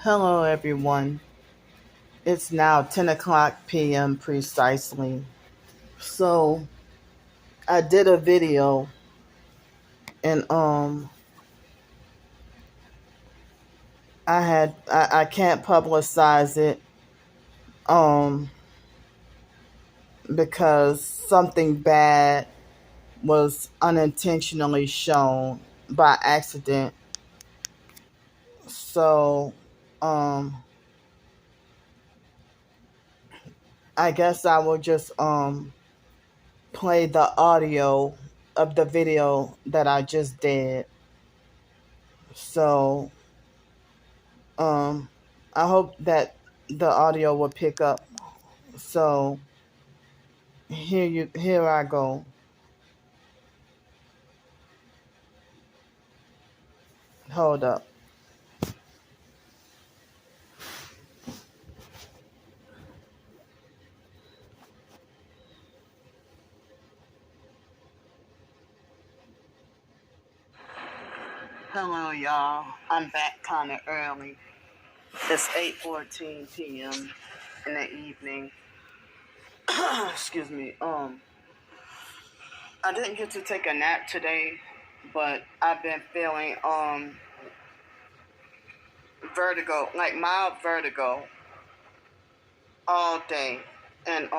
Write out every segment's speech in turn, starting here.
Hello, everyone. It's now 10 o'clock p.m. precisely. So, I did a video and I can't publicize it um because something bad was unintentionally shown by accident. So, um I guess I will just play the audio of the video that I just did. So, Um, I hope that the audio will pick up. So here I go. Hold up. Hello, y'all. I'm back kind of early. It's 8:14 p.m. in the evening. Excuse me. I didn't get to take a nap today, but I've been feeling vertigo, like mild vertigo, all day, and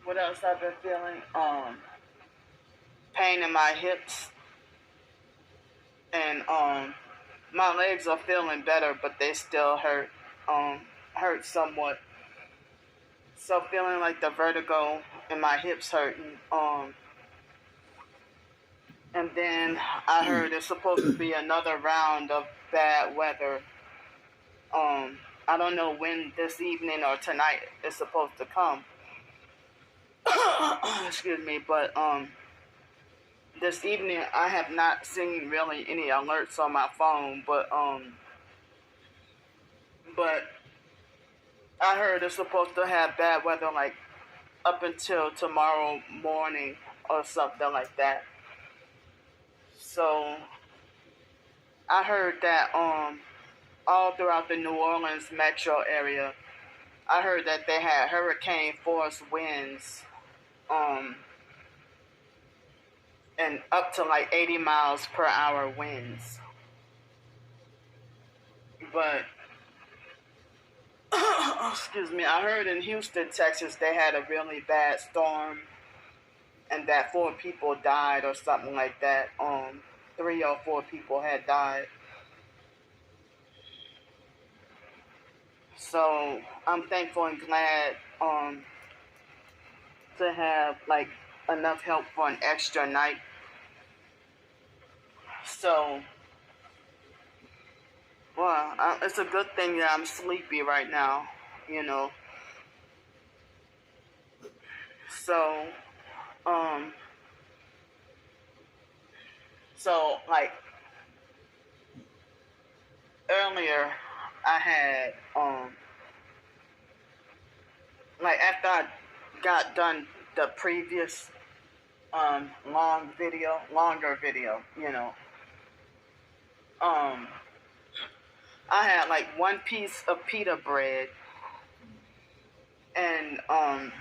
what else I've been feeling? Pain in my hips, and my legs are feeling better, but they still hurt somewhat. So feeling like the vertigo and my hips hurting. And then I heard it's supposed to be another round of bad weather. I don't know when this evening or tonight is supposed to come. Excuse me, but this evening I have not seen really any alerts on my phone, but I heard it's supposed to have bad weather like up until tomorrow morning or something like that. So I heard that all throughout the New Orleans metro area, I heard that they had hurricane force winds and up to like 80 miles per hour winds. But excuse me, I heard in Houston, Texas, they had a really bad storm and that 4 people died or something like that. 3 or 4 people had died. So I'm thankful and glad to have like enough help for an extra night. So, well, it's a good thing that I'm sleepy right now, you know. So, um, like earlier, I had like after I got done the previous longer video, you know. Um, I had like 1 piece of pita bread and a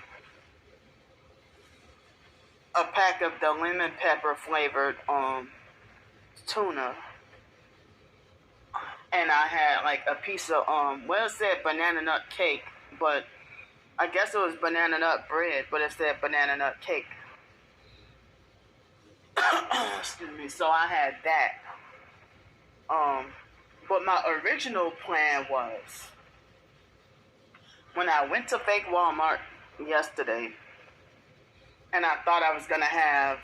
pack of the lemon pepper flavored tuna, and I had like a piece of well, it said banana nut cake, but I guess it was banana nut bread, but it said banana nut cake. Excuse me. So I had that. But my original plan was when I went to fake Walmart yesterday, and I thought I was gonna have,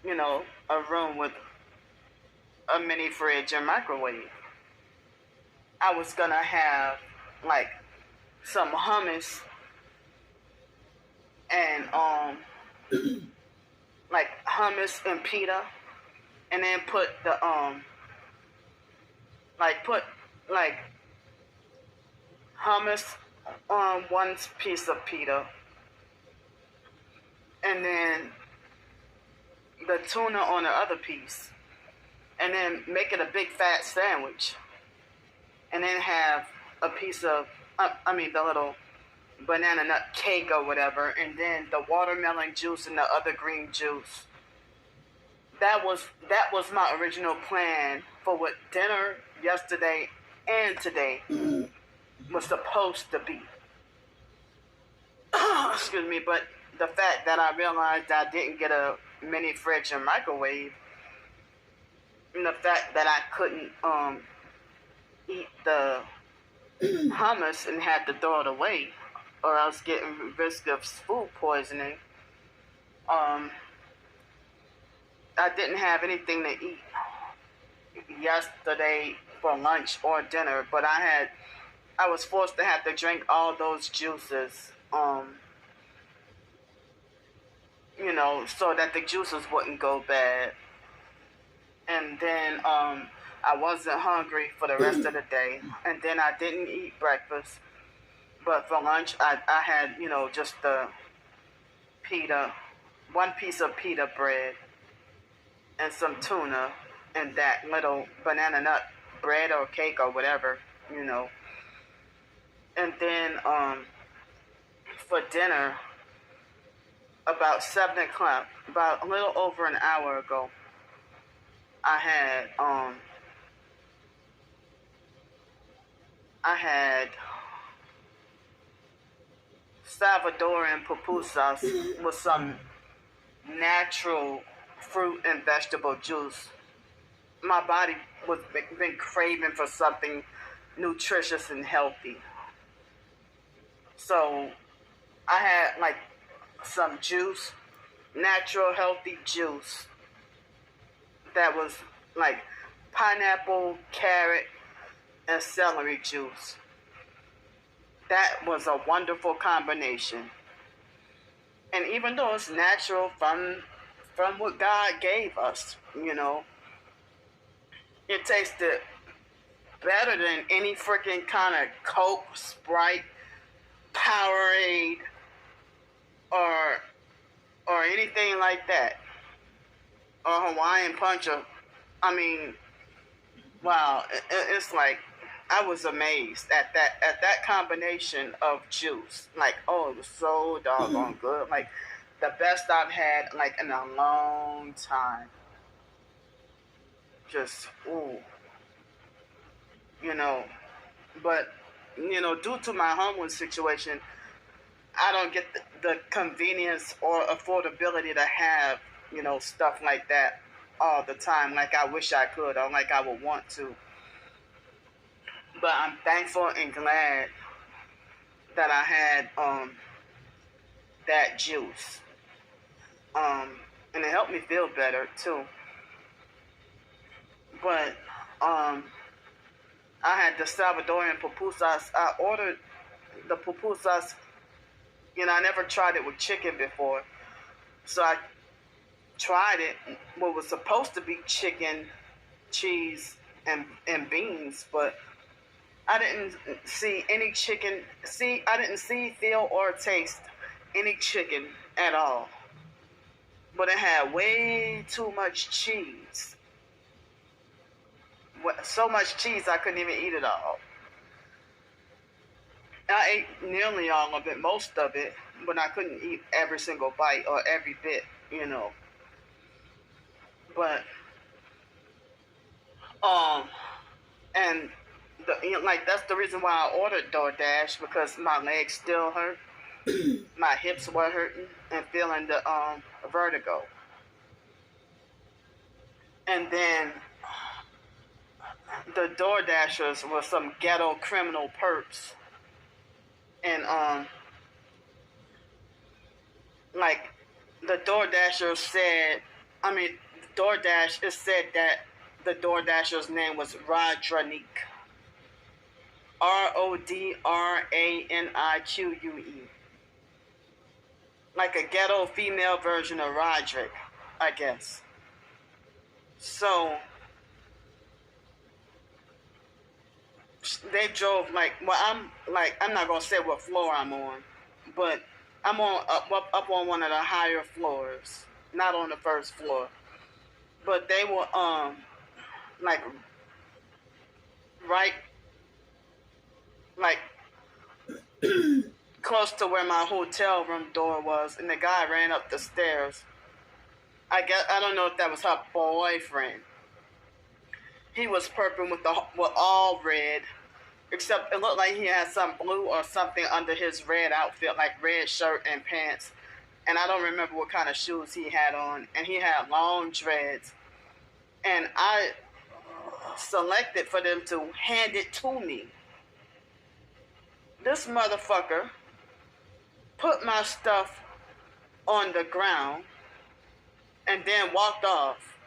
you know, a room with a mini fridge and microwave. I was gonna have like some hummus and like hummus and pita, and then put the put like hummus on 1 piece of pita, and then the tuna on the other piece, and then make it a big fat sandwich. and then have a piece of, the little banana nut cake or whatever, and then the watermelon juice and the other green juice. That was my original plan for what dinner yesterday and today was supposed to be. Excuse me, but the fact that I realized I didn't get a mini fridge and microwave, and the fact that I couldn't eat the hummus and had to throw it away, or I was getting risk of food poisoning. I didn't have anything to eat yesterday for lunch or dinner, but I was forced to have to drink all those juices, so that the juices wouldn't go bad. And then I wasn't hungry for the rest of the day, and then I didn't eat breakfast. But for lunch, I had, just the pita, one piece of pita bread, and some tuna, and that little banana nut bread or cake or whatever, And then for dinner, about 7 o'clock, about a little over an hour ago, I had Salvadoran pupusas with some natural fruit and vegetable juice. My body was been craving for something nutritious and healthy. So I had like some juice, natural healthy juice that was like pineapple, carrot, and celery juice. That was a wonderful combination. And even though it's natural from what God gave us, it tasted better than any freaking kind of Coke, Sprite, Powerade, or anything like that, or Hawaiian Punch. Wow! It's like I was amazed at that combination of juice. Like, oh, it was so doggone good. Like the best I've had like in a long time. Just but due to my homeless situation, I don't get the convenience or affordability to have stuff like that all the time, like I wish I could, or like I would want to. But I'm thankful and glad that I had that juice, and it helped me feel better too. But I had the Salvadorian pupusas. I ordered the pupusas. I never tried it with chicken before, so I tried it. What was supposed to be chicken, cheese, and beans, but I didn't see any chicken. I didn't see, feel, or taste any chicken at all. But it had way too much cheese. So much cheese I couldn't even eat it all. I ate nearly all of it, most of it, but I couldn't eat every single bite or every bit, But, and that's the reason why I ordered DoorDash, because my legs still hurt, my hips were hurting, and feeling the vertigo. And then the DoorDashers were some ghetto criminal perps. And the DoorDasher said, DoorDash, it said that the DoorDasher's name was Rodranique. Rodranique. Like a ghetto female version of Roderick, I guess. So they drove I'm not gonna say what floor I'm on, but I'm up on one of the higher floors, not on the first floor. But they were right like close to where my hotel room door was, and the guy ran up the stairs. I don't know if that was her boyfriend. He was purple with all red, except it looked like he had some blue or something under his red outfit, like red shirt and pants. And I don't remember what kind of shoes he had on. And he had long dreads. And I selected for them to hand it to me. This motherfucker put my stuff on the ground and then walked off.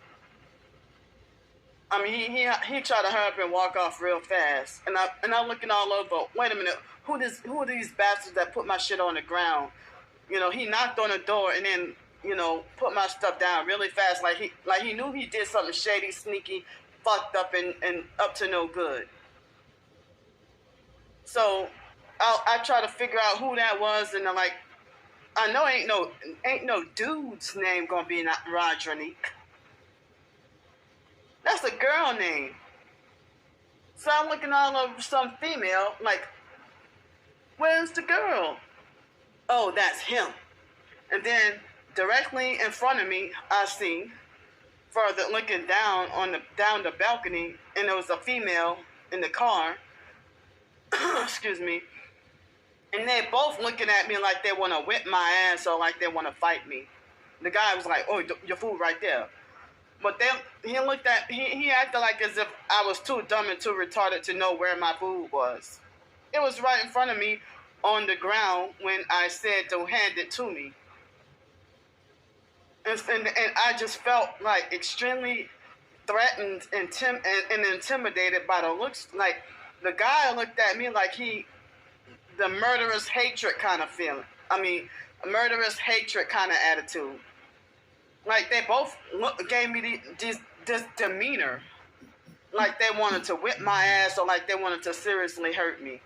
I mean, he tried to hurry up and walk off real fast, and I'm looking all over. Wait a minute, who are these bastards that put my shit on the ground? You know, he knocked on the door and then put my stuff down really fast, like he knew he did something shady, sneaky, fucked up, and up to no good. So I try to figure out who that was, and I'm like, I know ain't no dude's name gonna be Rodronique. That's a girl name. So I'm looking all over some female, like, where's the girl? Oh, that's him. And then directly in front of me, I see, further looking down the balcony, and there was a female in the car. Excuse me. And they both looking at me like they want to whip my ass or like they want to fight me. The guy was like, "Oh, your food right there." But he acted like as if I was too dumb and too retarded to know where my food was. It was right in front of me on the ground when I said to hand it to me. And I just felt like extremely threatened and intimidated by the looks. Like the guy looked at me like the murderous hatred kind of feeling. I mean, a murderous hatred kind of attitude. Like they both gave me this demeanor, like they wanted to whip my ass or like they wanted to seriously hurt me.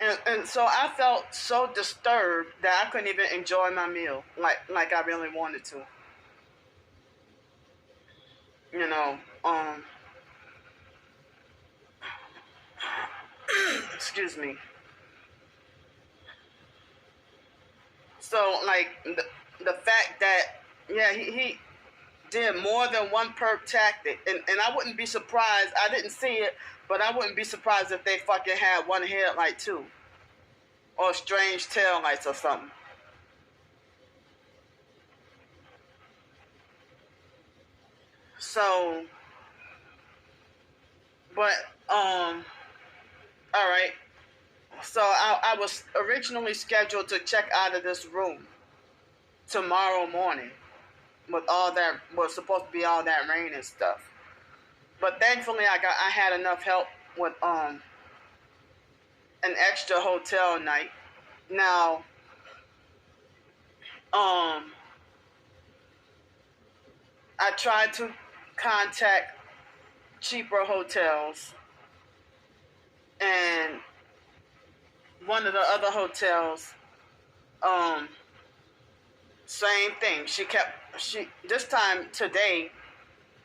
And so I felt so disturbed that I couldn't even enjoy my meal like I really wanted to. Excuse me. So like the fact that he did more than one perp tactic, and I wouldn't be surprised. I didn't see it, but I wouldn't be surprised if they fucking had one headlight too, or strange tail lights or something. So, but all right. So I was originally scheduled to check out of this room tomorrow morning with all that was supposed to be all that rain and stuff. But thankfully I had enough help with an extra hotel night. Now I tried to contact cheaper hotels, and one of the other hotels, same thing. This time today,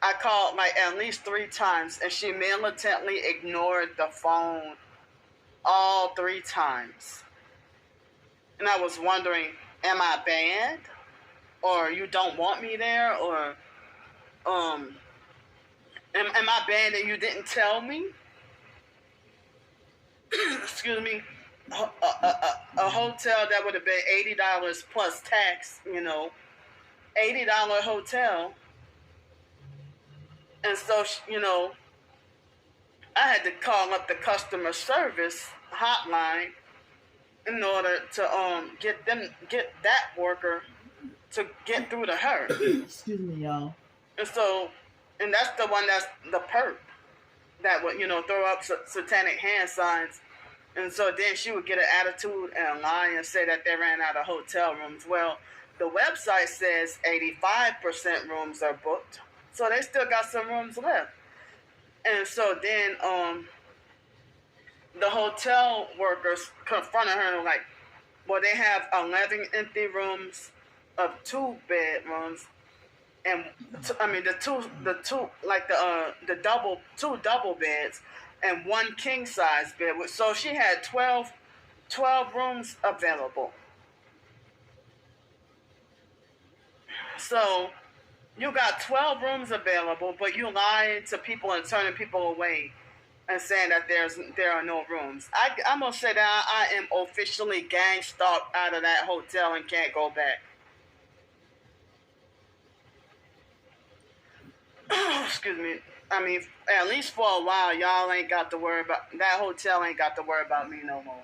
I called like at least 3 times, and she militantly ignored the phone all 3 times. And I was wondering, am I banned? Or you don't want me there? Or, am I banned and you didn't tell me? Excuse me. A hotel that would have been $80 plus tax, $80 hotel. And so, I had to call up the customer service hotline in order to get that worker to get through to her. Excuse me, y'all. And that's the one that's the perp that would, throw up satanic hand signs. And so then she would get an attitude and lie and say that they ran out of hotel rooms. Well, the website says 85% rooms are booked. So they still got some rooms left. And so then the hotel workers confronted her and were like, well, they have 11 empty rooms of 2 bedrooms. And the two double beds, and one king size bed. So she had 12 rooms available. So you got 12 rooms available, but you lying to people and turning people away and saying that there are no rooms. I'm going to say that I am officially gang stalked out of that hotel and can't go back. Excuse me. I mean, at least for a while, y'all ain't got to worry about, that hotel ain't got to worry about me no more.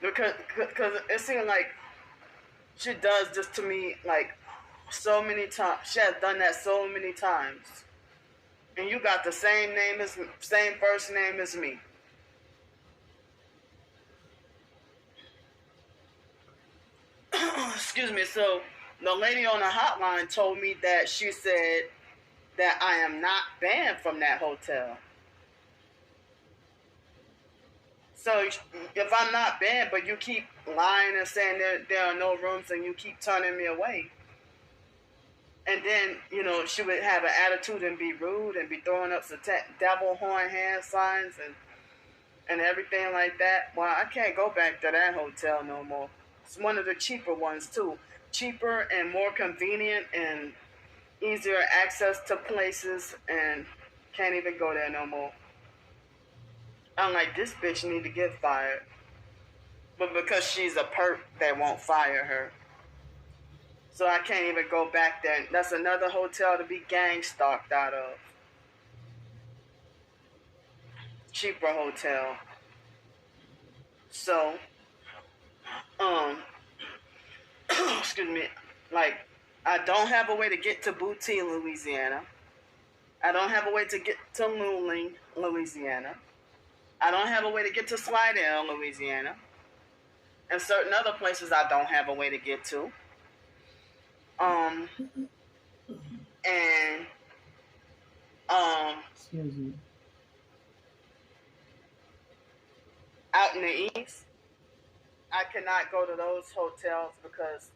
Because it seems like she does this to me like so many times. She has done that so many times. And you got the same first name as me. Excuse me. So the lady on the hotline told me that she said that I am not banned from that hotel. So if I'm not banned, but you keep lying and saying there are no rooms and you keep turning me away, and then, she would have an attitude and be rude and be throwing up some devil horn hand signs and everything like that, well, I can't go back to that hotel no more. It's one of the cheaper ones, too. Cheaper and more convenient and easier access to places, and can't even go there no more. I'm like, this bitch need to get fired. But because she's a perp, they won't fire her. So I can't even go back there. That's another hotel to be gang stalked out of. Cheaper hotel. So, excuse me, like, I don't have a way to get to Booty, Louisiana. I don't have a way to get to Luling, Louisiana. I don't have a way to get to Slidell, Louisiana. And certain other places I don't have a way to get to. Excuse me. Out in the East, I cannot go to those hotels because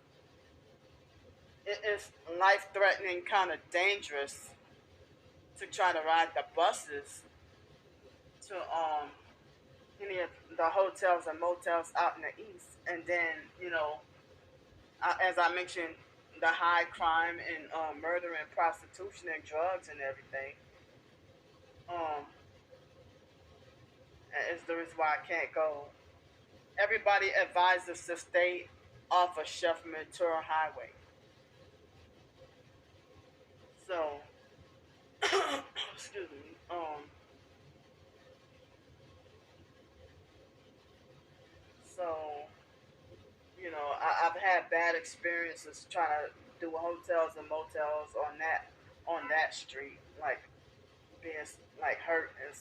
it is life-threatening, kind of dangerous to try to ride the buses to any of the hotels and motels out in the East. And then, as I mentioned, the high crime and murder and prostitution and drugs and everything is the reason why I can't go. Everybody advises to stay off of Chef Ventura Highway. So, excuse me. I've had bad experiences trying to do hotels and motels on that street, like being like hurt and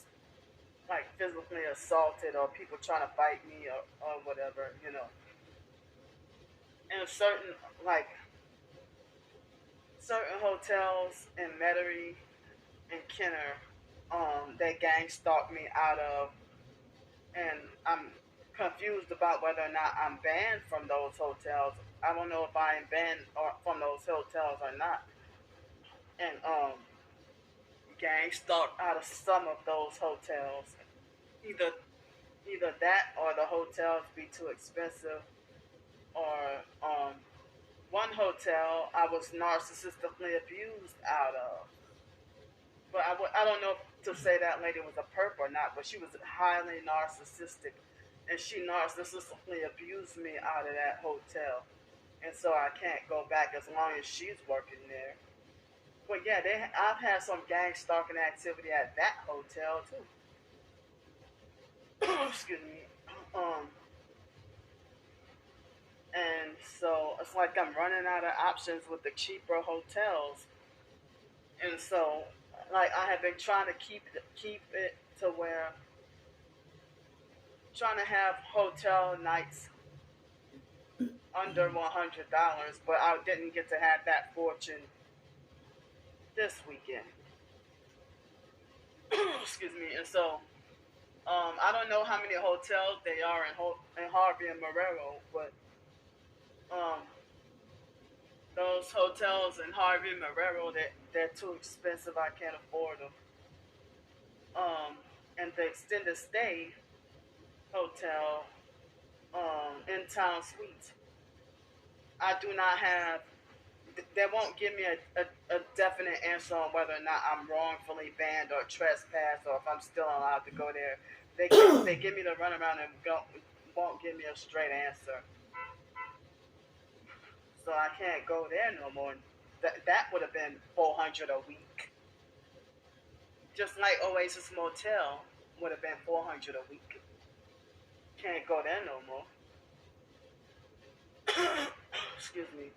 like physically assaulted, or people trying to fight me or whatever, And certain hotels in Metairie and Kenner, they gang stalked me out of, and I'm confused about whether or not I'm banned from those hotels. I don't know if I am banned from those hotels or not. And gang stalked out of some of those hotels. Either that or the hotels be too expensive, or one hotel I was narcissistically abused out of. But I don't know to say that lady was a perp or not, but she was highly narcissistic, and she narcissistically abused me out of that hotel. And so I can't go back as long as she's working there. But yeah, I've had some gang stalking activity at that hotel too. Excuse me. And so it's like I'm running out of options with the cheaper hotels. And so, like, I have been trying to keep it to where, trying to have hotel nights under $100, but I didn't get to have that fortune this weekend. Excuse me. And so, I don't know how many hotels they are in Harvey and Marrero, but Those hotels in Harvey Marrero, they're too expensive. I can't afford them. Um, and the extended stay hotel, in town suite, I do not have. They won't give me a definite answer on whether or not I'm wrongfully banned or trespassed, or if I'm still allowed to go there. They give me the runaround and won't give me a straight answer. So I can't go there no more. That would have been 400 a week. Just like Oasis Motel would have been 400 a week. Can't go there no more. Excuse me.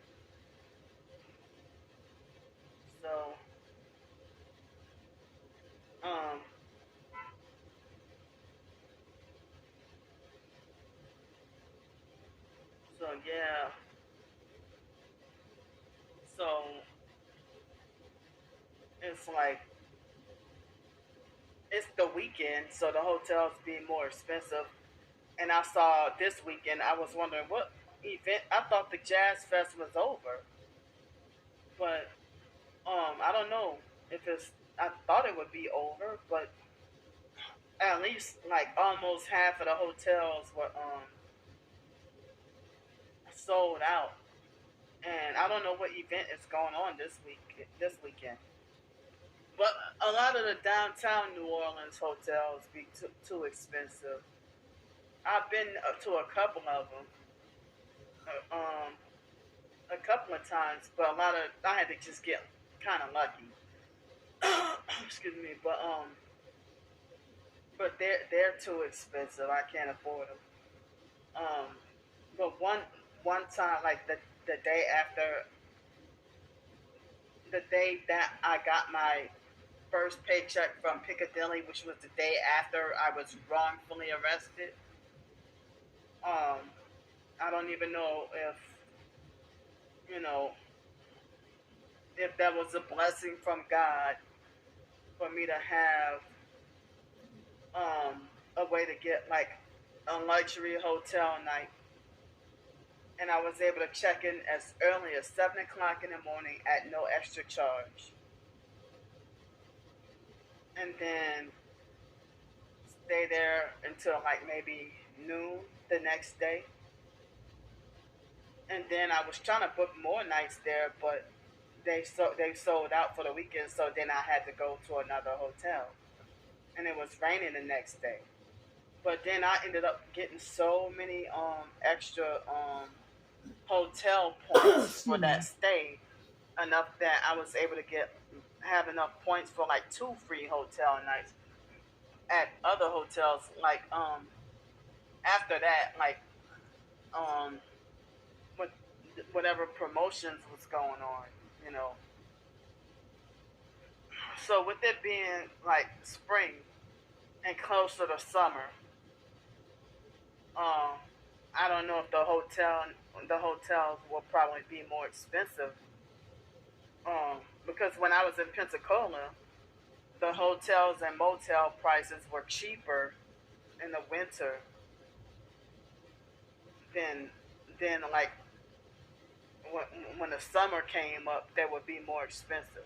So, um, so yeah. So it's like it's the weekend, so the hotels be more expensive. And I saw this weekend. I was wondering what event. I thought the Jazz Fest was over, but I don't know if it's. I thought it would be over, but at least like almost half of the hotels were sold out. And I don't know what event is going on this weekend. But a lot of the downtown New Orleans hotels be too expensive. I've been to a couple of them, a couple of times, but a lot of I had to just get kind of lucky. Excuse me, but they're too expensive. I can't afford them. Um, but one time, like the day after, the day that I got my first paycheck from Piccadilly, which was the day after I was wrongfully arrested. Um, I don't even know you know if that was a blessing from God for me to have a way to get like a luxury hotel night, and I was able to check in as early as 7 o'clock in the morning at no extra charge, and then stay there until like maybe noon the next day. And then I was trying to book more nights there, but they sold out for the weekend. So then I had to go to another hotel, and it was raining the next day. But then I ended up getting so many extra hotel points for Excuse that me. stay, enough that I was able to have enough points for like two free hotel nights at other hotels. Like after that, like um what whatever promotions was going on, you know. So with it being like spring and closer to summer, um, I don't know if the hotels will probably be more expensive. Because when I was in Pensacola, the hotels and motel prices were cheaper in the winter than like when when the summer came up, they would be more expensive.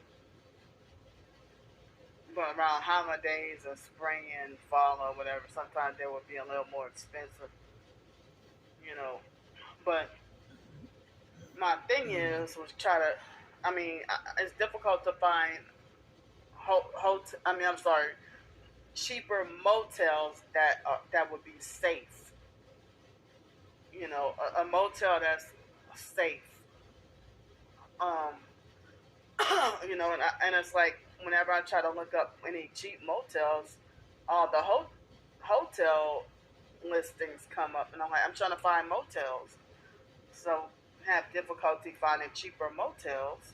But around holidays or spring and fall or whatever, sometimes they would be a little more expensive, you know. But my thing was try to. I mean, it's difficult to find I mean, I'm sorry, cheaper motels that would be safe. You know, a motel that's safe. Um, you know, and it's like whenever I try to look up any cheap motels, all the hotel listings come up, and I'm trying to find motels, so have difficulty finding cheaper motels,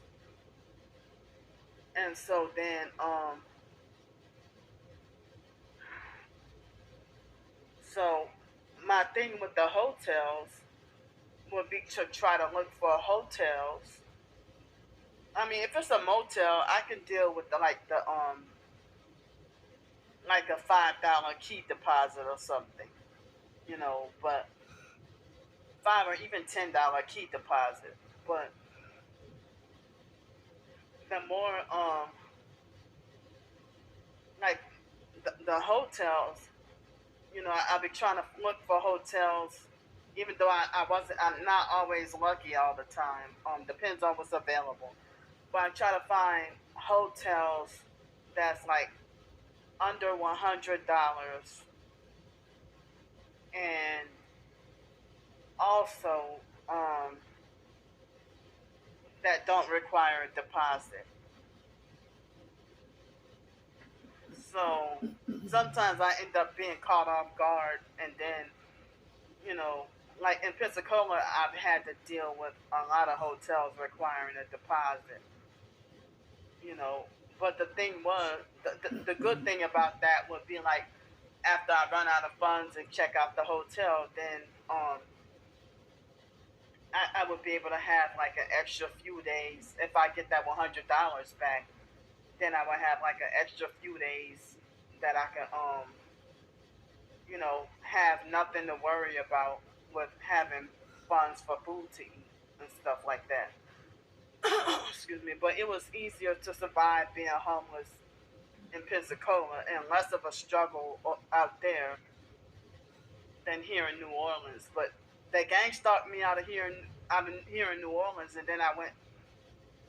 and so then so my thing with the hotels would be to try to look for hotels. I mean, if it's a motel, I can deal with the like a $5 key deposit or something, you know, but five or even $10 key deposit. But the more like the hotels, I'll be trying to look for hotels, even though I'm not always lucky all the time. Depends on what's available. But I try to find hotels that's like under $100, and also that don't require a deposit. So sometimes I end up being caught off guard, and then, you know, like in Pensacola, I've had to deal with a lot of hotels requiring a deposit. You know, but the thing was, the good thing about that would be like after I run out of funds and check out the hotel, then I would be able to have like an extra few days. If I get that $100 back, then I would have like an extra few days that I can have nothing to worry about with having funds for food to eat and stuff like that. Excuse me. But it was easier to survive being homeless in Pensacola and less of a struggle out there than here in New Orleans. But the gang stalked me out of here in New Orleans, and then I went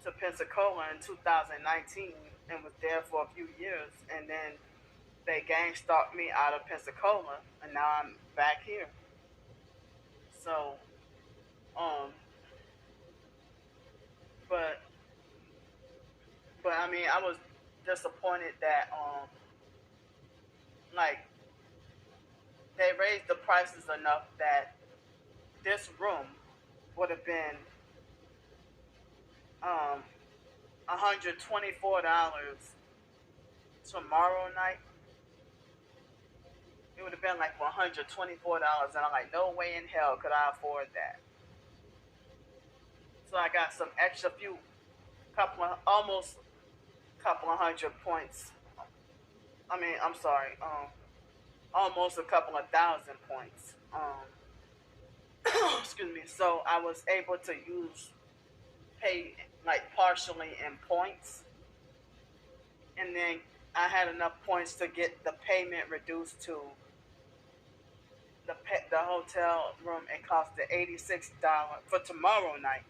to Pensacola in 2019 and was there for a few years, and then they gang stalked me out of Pensacola, and now I'm back here. So, um, but I mean, I was disappointed that like they raised the prices enough that this room would have been um $124 tomorrow night. It would have been like $124, and I'm like, no way in hell could I afford that. So I got some extra few, almost couple of hundred points. I mean, I'm sorry, almost a couple of thousand points. Excuse me. So I was able to pay like partially in points, and then I had enough points to get the payment reduced to the hotel room. It costed $86 for tomorrow night.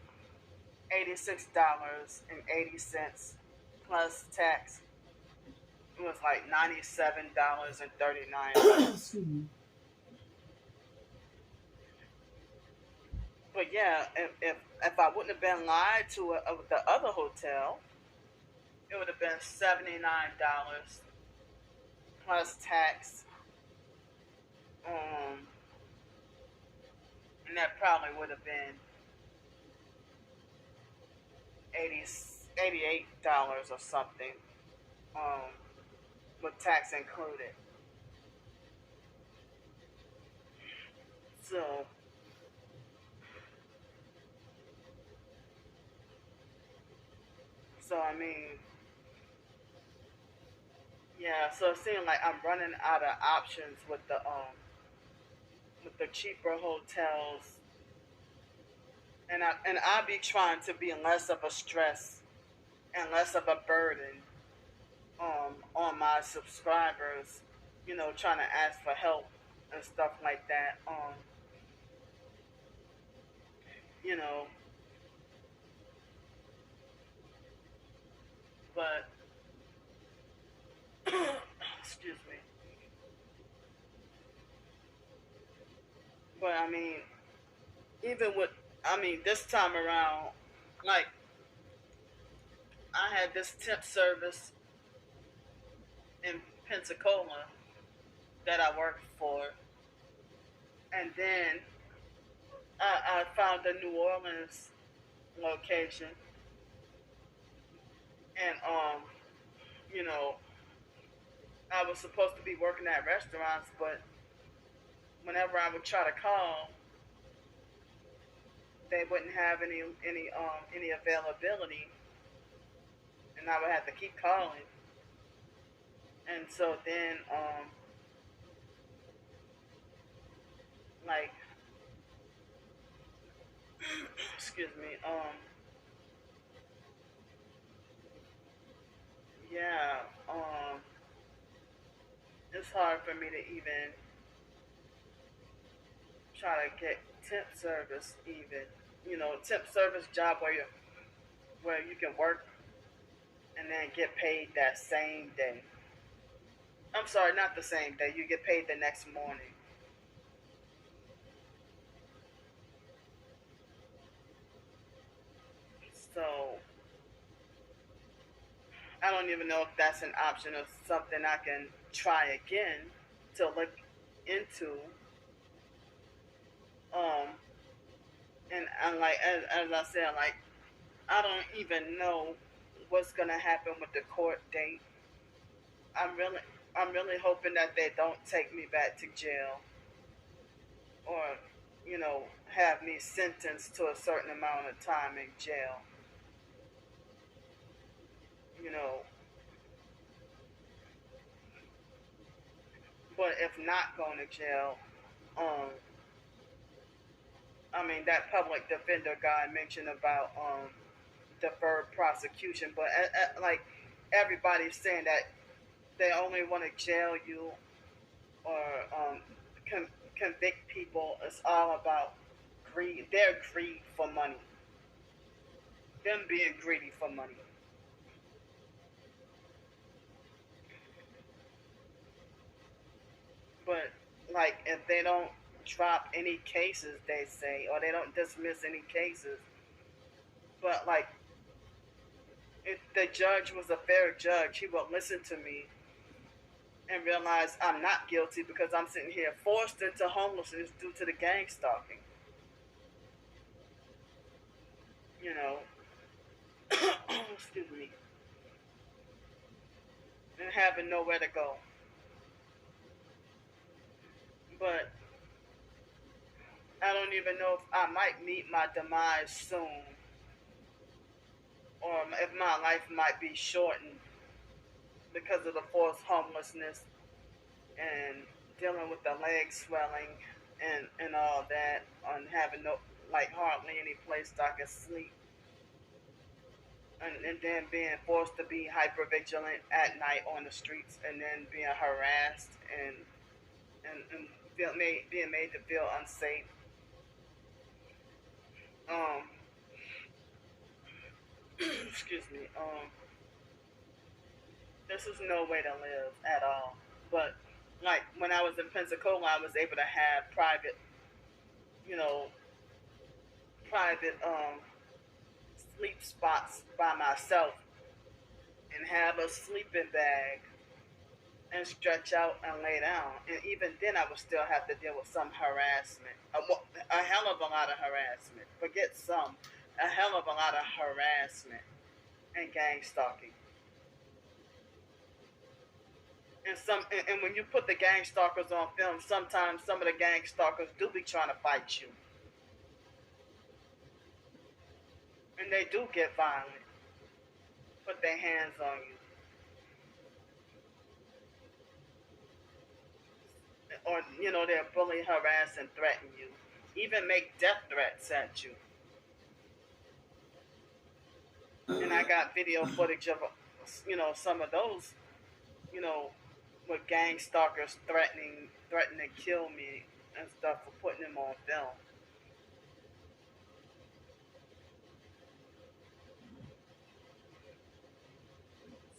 $86.80 plus tax. It was like $97.39. But yeah, if I wouldn't have been lied to the other hotel, it would have been $79 plus tax. And that probably would have been $88 or something, with tax included. So I mean, yeah. So it seems like I'm running out of options with the cheaper hotels, and I be trying to be less of a stress and less of a burden on my subscribers. Trying to ask for help and stuff like that. You know, but excuse me. But I mean, this time around, like I had this temp service in Pensacola that I worked for, and then I found a New Orleans location, and you know, I was supposed to be working at restaurants, but whenever I would try to call, they wouldn't have any availability, and I would have to keep calling. And so then like excuse me, yeah, it's hard for me to even try to get temp service even. Temp service job where you can work and then get paid that same day. I'm sorry, not the same day. You get paid the next morning. So I don't even know if that's an option or something I can try again to look into. Um, and like as I said, like I don't even know what's gonna happen with the court date. I'm really I'm really hoping that they don't take me back to jail or have me sentenced to a certain amount of time in jail. You know, but if not going to jail, um, I mean that public defender guy mentioned about deferred prosecution, but like everybody's saying that they only want to jail you or convict people. It's all about greed. Their greed for money. Them being greedy for money. But like if they don't drop any cases, they say, or they don't dismiss any cases, but like if the judge was a fair judge, he would listen to me and realize I'm not guilty because I'm sitting here forced into homelessness due to the gang stalking. You know, excuse me, and having nowhere to go. But I don't even know if I might meet my demise soon, or if my life might be shortened because of the forced homelessness and dealing with the leg swelling and all that, and having no like hardly any place I can sleep, and then being forced to be hyper vigilant at night on the streets, and then being harassed and being made to feel unsafe. Um, excuse me. This is no way to live at all. But like when I was in Pensacola, I was able to have you know, private sleep spots by myself and have a sleeping bag and stretch out and lay down. And even then, I would still have to deal with some harassment. A hell of a lot of harassment. Forget some. A hell of a lot of harassment and gang stalking. And when you put the gang stalkers on film, sometimes some of the gang stalkers do be trying to fight you, and they do get violent, put their hands on you, or they'll bully, harass, and threaten you, even make death threats at you. And I got video footage of some of those, you know, with gang stalkers threatening to kill me and stuff for putting them on film.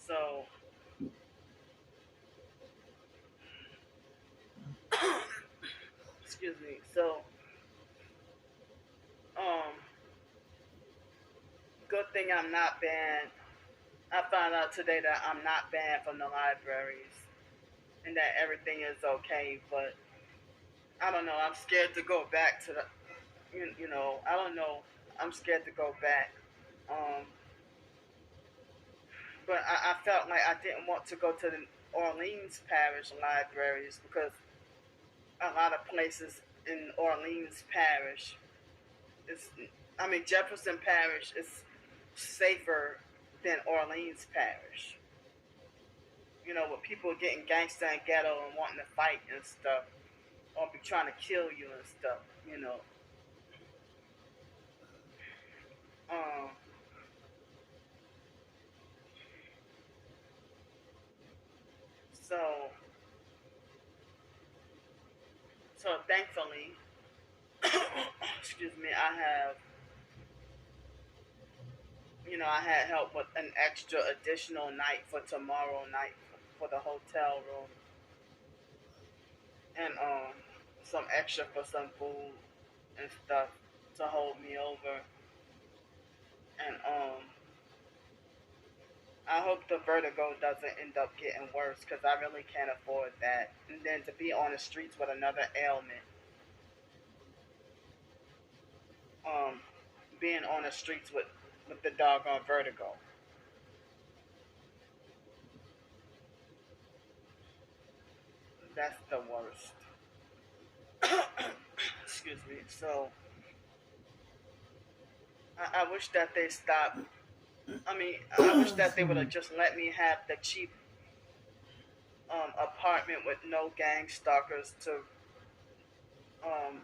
So, excuse me. So, um, good thing I'm not banned. I found out today that I'm not banned from the libraries and that everything is okay. But I don't know. I'm scared to go back to the. I don't know. I'm scared to go back. Um, but I felt like I didn't want to go to the Orleans Parish libraries because a lot of places in Orleans Parish is, I mean, Jefferson Parish is safer than Orleans Parish. With people getting gangster and ghetto and wanting to fight and stuff, or be trying to kill you and stuff. Um, So, so thankfully, excuse me, I had help with an extra additional night for tomorrow night for the hotel room, and some extra for some food and stuff to hold me over. And I hope the vertigo doesn't end up getting worse because I really can't afford that. And then to be on the streets with another ailment, um, being on the streets with the doggone vertigo. That's the worst. Excuse me. So I wish that they stopped. I mean, I wish that they would have just let me have the cheap apartment with no gang stalkers um,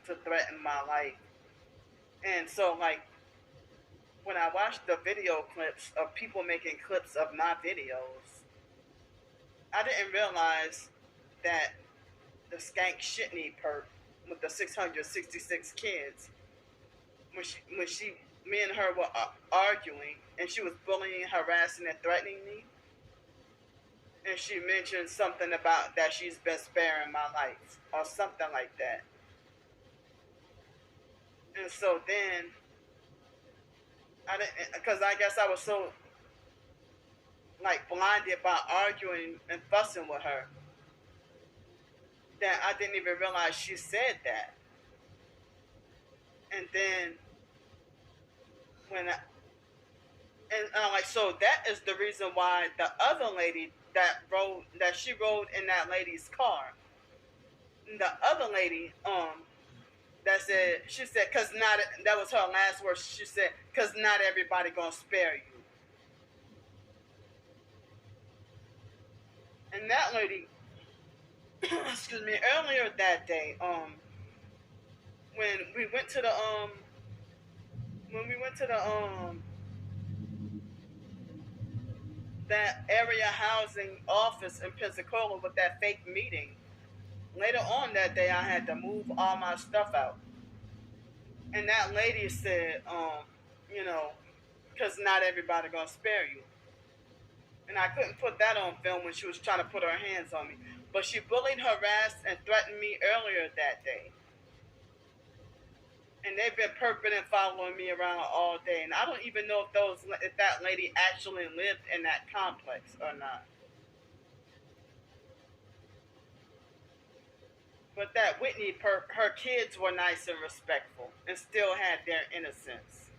to threaten my life. And so, like, when I watched the video clips of people making clips of my videos, I didn't realize that the skank shitney perp with the 666 kids, when she, me and her were arguing, and she was bullying, harassing, and threatening me, and she mentioned something about that she's been sparing my life or something like that. And so then I didn't, because I guess I was so like blinded by arguing and fussing with her that I didn't even realize she said that. And then when I, and I'm like, so that is the reason why the other lady that she rode in that lady's car. The other lady, that said, she said, cause not, that was her last words. She said, cause not everybody gonna spare you. And that lady, excuse me, earlier that day, when we went to the when we went to the that area housing office in Pensacola with that fake meeting. Later on that day, I had to move all my stuff out, and that lady said, you know, because not everybody gonna spare you. And I couldn't put that on film when she was trying to put her hands on me. But she bullied, harassed, and threatened me earlier that day. And they've been perping and following me around all day. And I don't even know if that lady actually lived in that complex or not. But that Whitney perp, her kids were nice and respectful and still had their innocence.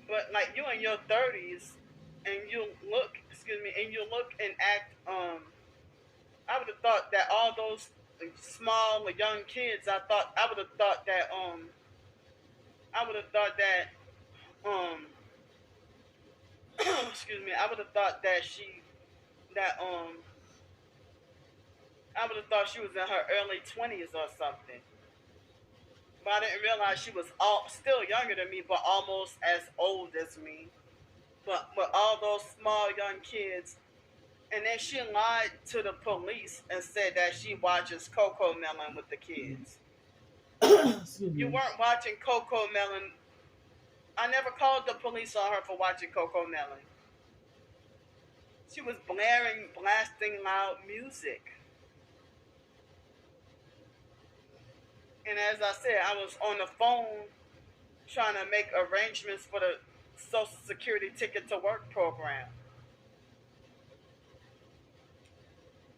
But like you in your 30s and you look, excuse me, and you look and act, I would have thought that all those small young kids, I would have thought that, I would have thought that, um, excuse me, I would have thought that, I would have thought she was in her early 20s or something. But I didn't realize she was still younger than me, but almost as old as me. But with all those small young kids, and then she lied to the police and said that she watches Coco Melon with the kids. You weren't watching Coco Melon. I never called the police on her for watching Coco Melon. She was blasting loud music. And as I said, I was on the phone trying to make arrangements for the Social Security Ticket to Work program.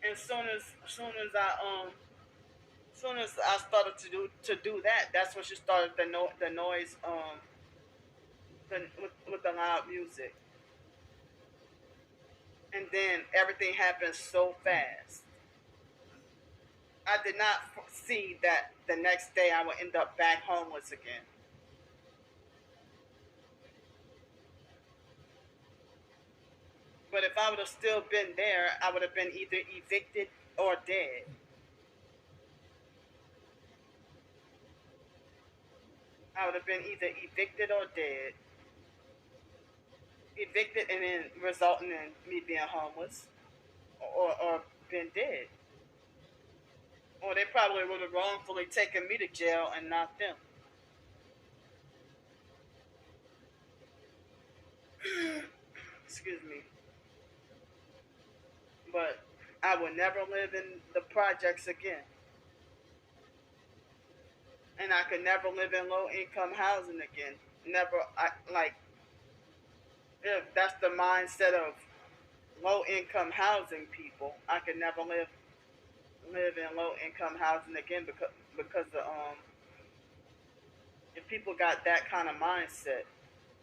And soon as I started to do that, that's when she started the noise with the loud music. And then everything happened so fast. I did not see that the next day I would end up back homeless again. But if I would have still been there, I would have been either evicted or dead. I would have been either evicted or dead. Evicted and then resulting in me being homeless. or been dead. Or they probably would have wrongfully taken me to jail and not them. Excuse me. But I would never live in the projects again. And I could never live in low income housing again. Never, if that's the mindset of low income housing people, I could never live in low income housing again because if people got that kind of mindset,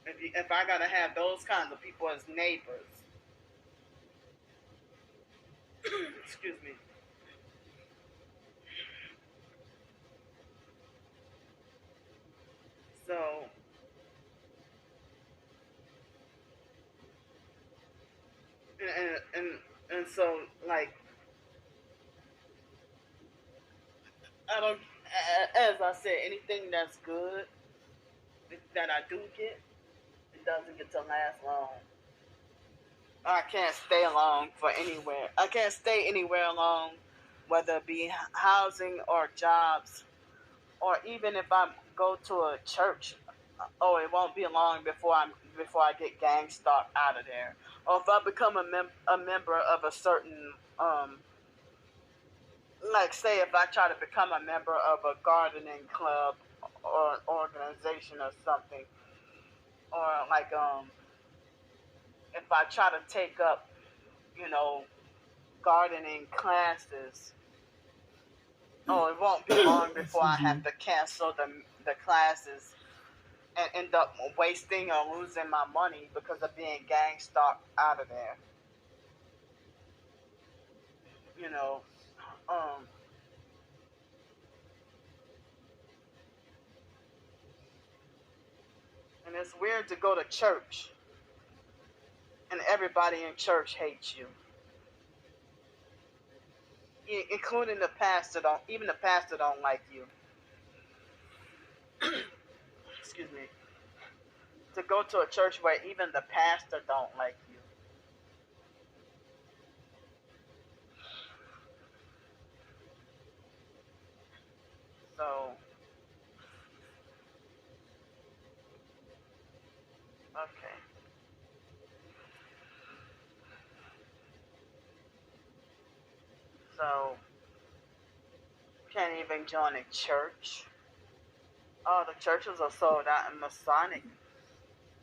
if I gotta have those kinds of people as neighbors, excuse me. So and so like I don't, as I said, anything that's good that I do get, it doesn't get to last long. I can't stay long for anywhere. I can't stay anywhere long, whether it be housing or jobs, or even if I go to a church. Oh, it won't be long before I get gang stalked out of there. Or if I become a member of a certain like say if I try to become a member of a gardening club or organization or something, or like if I try to take up, you know, gardening classes, oh, it won't be long before I have to cancel the classes and end up wasting or losing my money because of being gang stalked out of there. You know, um, and it's weird to go to church and everybody in church hates you, including the pastor. Don't even the pastor don't like you. Excuse me. To go to a church where even the pastor don't like you. So, okay. So, can't even join a church. Oh, the churches are sold out in Masonic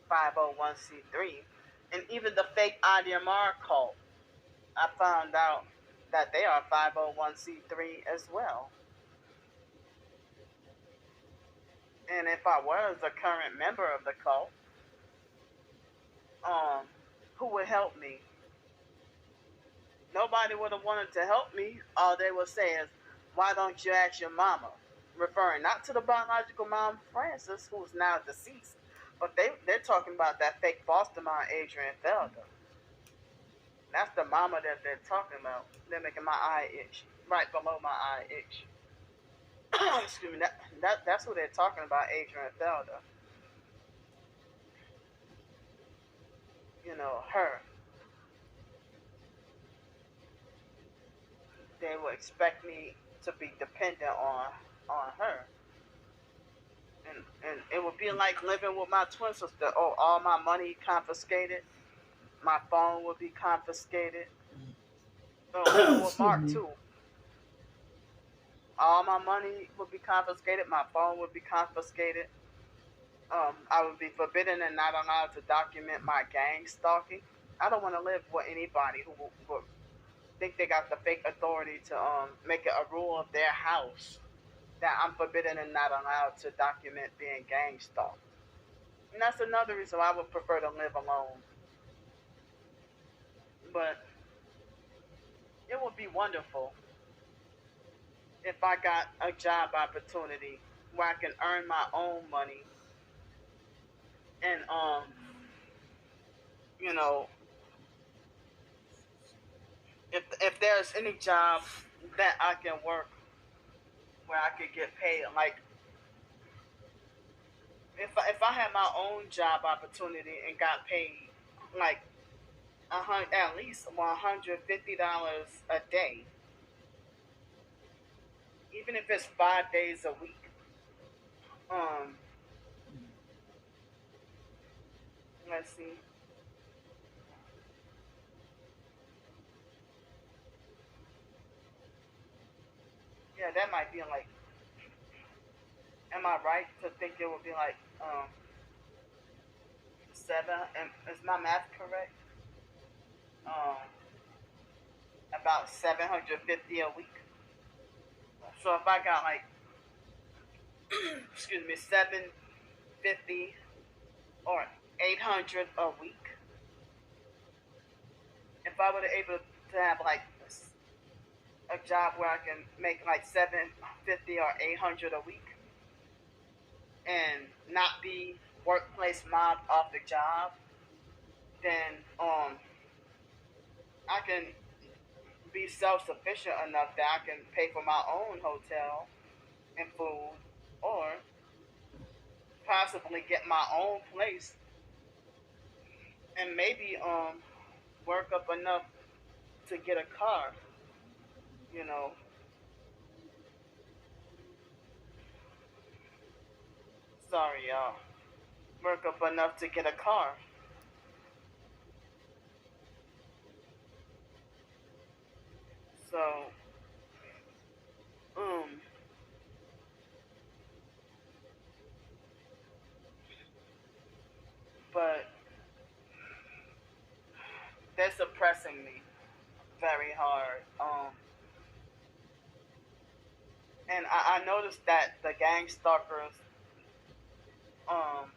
501c3. And even the fake IDMR cult, I found out that they are 501c3 as well. And if I was a current member of the cult, um, who would help me? Nobody would have wanted to help me. All they would say is, why don't you ask your mama? Referring not to the biological mom, Frances, who's now deceased, but they're talking about that fake foster mom, Adrian Felder. That's the mama that they're talking about. They're making my eye itch. Right below my eye itch. Excuse me. That's who they're talking about, Adrian Felder. You know, her. They will expect me to be dependent on her. And it would be like living with my twin sister. Oh, all my money confiscated. My phone would be confiscated. Oh, living with Mark too. All my money would be confiscated. My phone would be confiscated. I would be forbidden and not allowed to document my gang stalking. I don't want to live with anybody who will think they got the fake authority to make it a rule of their house that I'm forbidden and not allowed to document being gang stalked. And that's another reason why I would prefer to live alone. But it would be wonderful if I got a job opportunity where I can earn my own money and you know, if there's any job that I can work where I could get paid, like if I had my own job opportunity and got paid like at least $150 a day, even if it's 5 days a week. Um, let's see. Yeah, that might be like. Am I right to think it would be like seven? And is my math correct? Um, about 750 a week. So if I got like, excuse me, 750 or 800 a week, if I were able to have like a job where I can make like 750 or 800 a week and not be workplace mobbed off the job, then I can be self sufficient enough that I can pay for my own hotel and food, or possibly get my own place and maybe work up enough to get a car. You know, sorry y'all. Work up enough to get a car. So, um, but they're suppressing me very hard. And I noticed that the gang stalkers um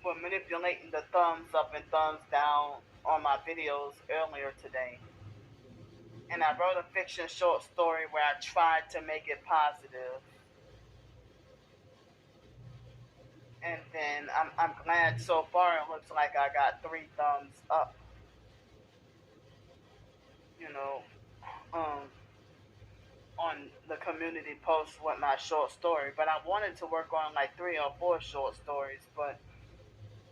were manipulating the thumbs up and thumbs down on my videos earlier today. And I wrote a fiction short story where I tried to make it positive. And then I'm glad so far it looks like I got 3 thumbs up, you know, um, on the community post with my short story. But I wanted to work on like 3 or 4 short stories, but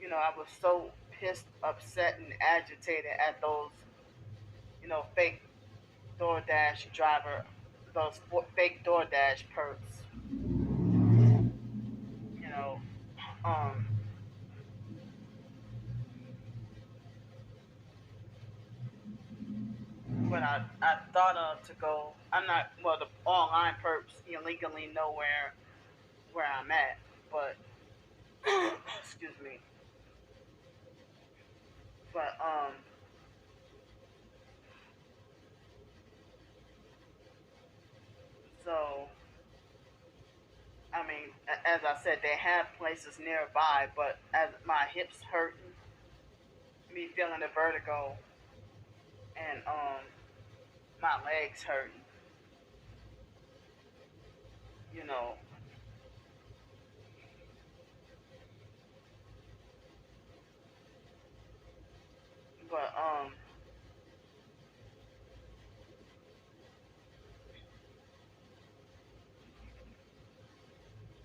I was so pissed, upset, and agitated at those, fake DoorDash driver, those fake DoorDash perks, you know. Um, but I thought of to go. I'm not well. The online perps illegally know where I'm at, but excuse me. But so I mean, as I said, they have places nearby, but as my hips hurting, me feeling the vertigo, and my legs hurting, you know.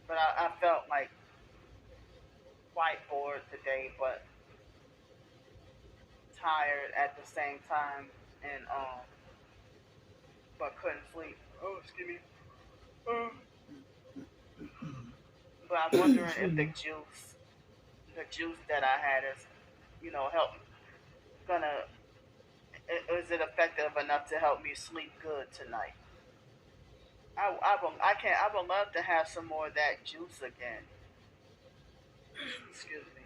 But I felt like quite bored today, but tired at the same time, and but couldn't sleep. Oh, excuse me. Uh, but I'm wondering if the juice that I had is, help gonna is it effective enough to help me sleep good tonight? I would love to have some more of that juice again. Excuse me.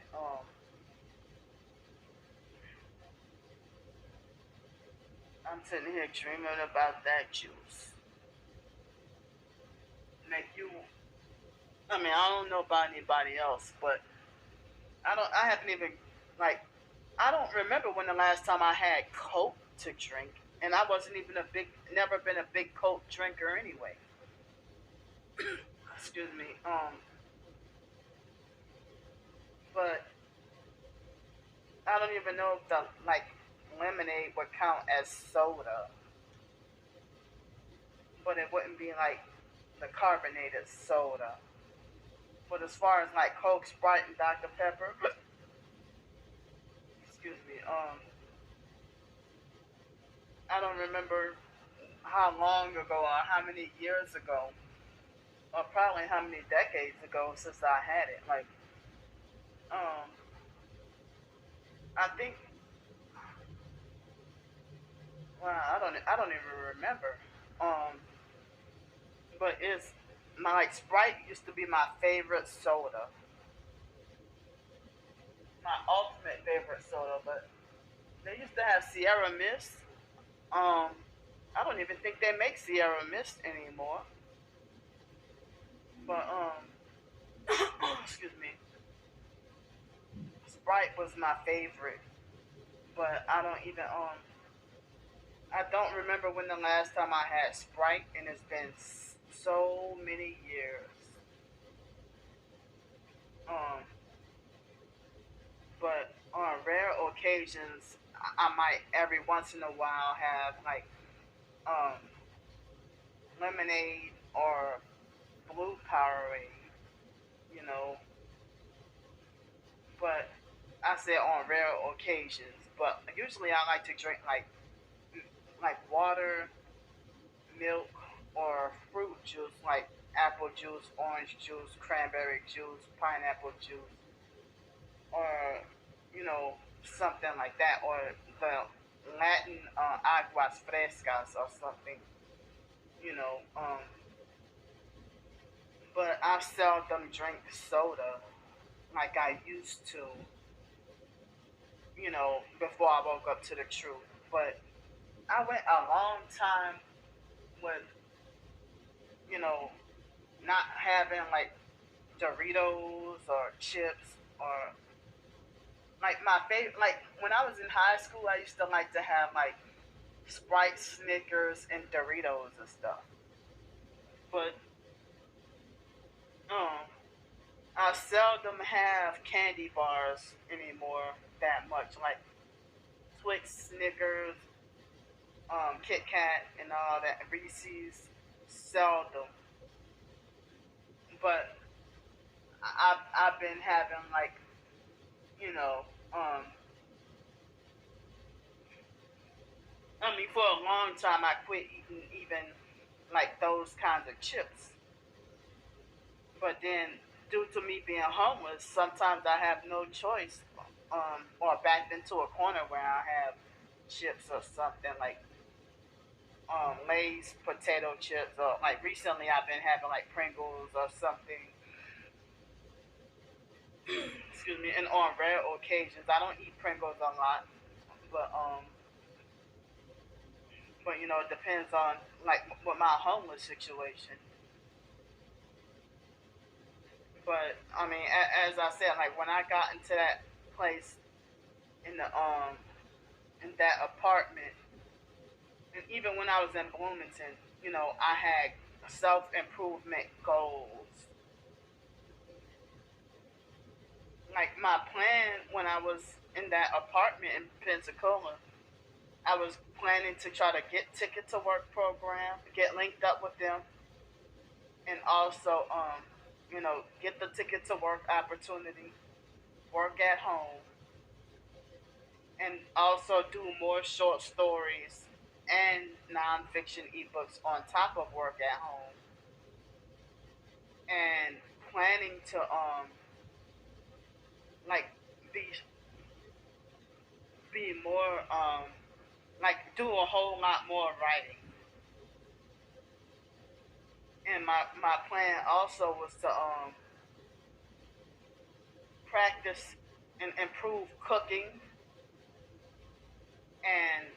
I'm sitting here dreaming about that juice. Make you. I mean, I don't know about anybody else, but I haven't even like. I don't remember when the last time I had Coke to drink, and I wasn't even never been a big Coke drinker anyway. Excuse me. But I don't even know if the like lemonade would count as soda, but it wouldn't be like the carbonated soda. But as far as like Coke, Sprite, and Dr Pepper, excuse me. I don't remember how long ago or how many years ago or probably how many decades ago since I had it. Like, um, I think, well, I don't even remember. Um, but it's my like Sprite used to be my favorite soda, my ultimate favorite soda. But they used to have Sierra Mist. Um, I don't even think they make Sierra Mist anymore. But excuse me, Sprite was my favorite. But I don't remember when the last time I had Sprite, and it's been so many years. Um, but on rare occasions, I might every once in a while have like um, lemonade or blue Powerade, you know. But I say on rare occasions. But usually I like to drink like water, milk, or fruit juice like apple juice, orange juice, cranberry juice, pineapple juice, or something like that, or the Latin aguas frescas or something, you know. But I seldom drink soda like I used to, before I woke up to the truth. But I went a long time with, you know, not having like Doritos or chips or like my favorite. Like when I was in high school, I used to like to have like Sprite, Snickers, and Doritos and stuff. But um, I seldom have candy bars anymore that much. Like Twix, Snickers, Kit Kat, and all that. Reese's, seldom. But I've been having like you know um I mean for a long time I quit eating even like those kinds of chips. But then due to me being homeless, sometimes I have no choice, or backed into a corner where I have chips or something like Lay's potato chips, or like recently I've been having like Pringles or something. Excuse me. And on rare occasions, I don't eat Pringles a lot, but it depends on like with my homeless situation. But I mean, as I said, like when I got into that place in the in that apartment, and even when I was in Bloomington, I had self improvement goals. Like my plan when I was in that apartment in Pensacola, I was planning to try to get Ticket to Work program, get linked up with them, and also get the Ticket to Work opportunity, work at home, and also do more short stories and nonfiction ebooks on top of work at home, and planning to like be be more like do a whole lot more writing. And my plan also was to practice and improve cooking, and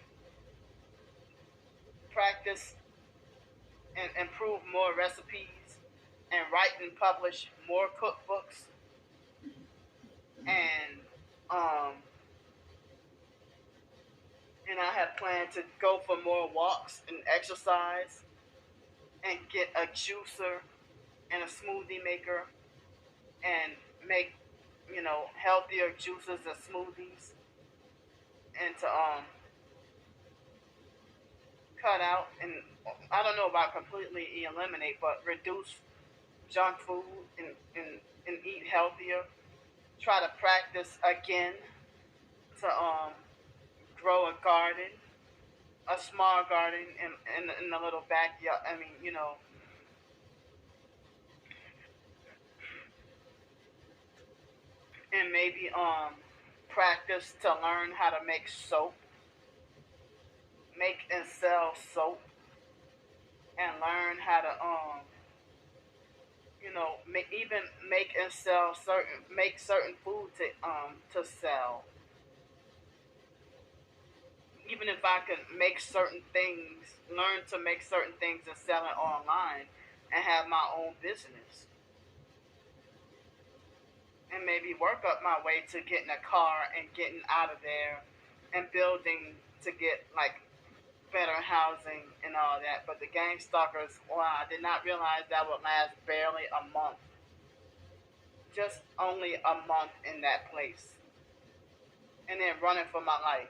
practice and improve more recipes, and write and publish more cookbooks, and um I have planned to go for more walks and exercise, and get a juicer and a smoothie maker, and make healthier juices and smoothies, and to cut out, and I don't know about completely eliminate, but reduce junk food, and eat healthier. Try to practice again to grow a garden, a small garden in the little backyard. I mean, and maybe practice to learn how to make soap, make and sell soap, and learn how to even make and sell certain food to sell. Even if I could make certain things, learn to make certain things and sell it online, and have my own business, and maybe work up my way to getting a car and getting out of there, and building to get like better housing and all that. But the gang stalkers, wow, I did not realize that would last barely a month. Just only a month in that place, and then running for my life.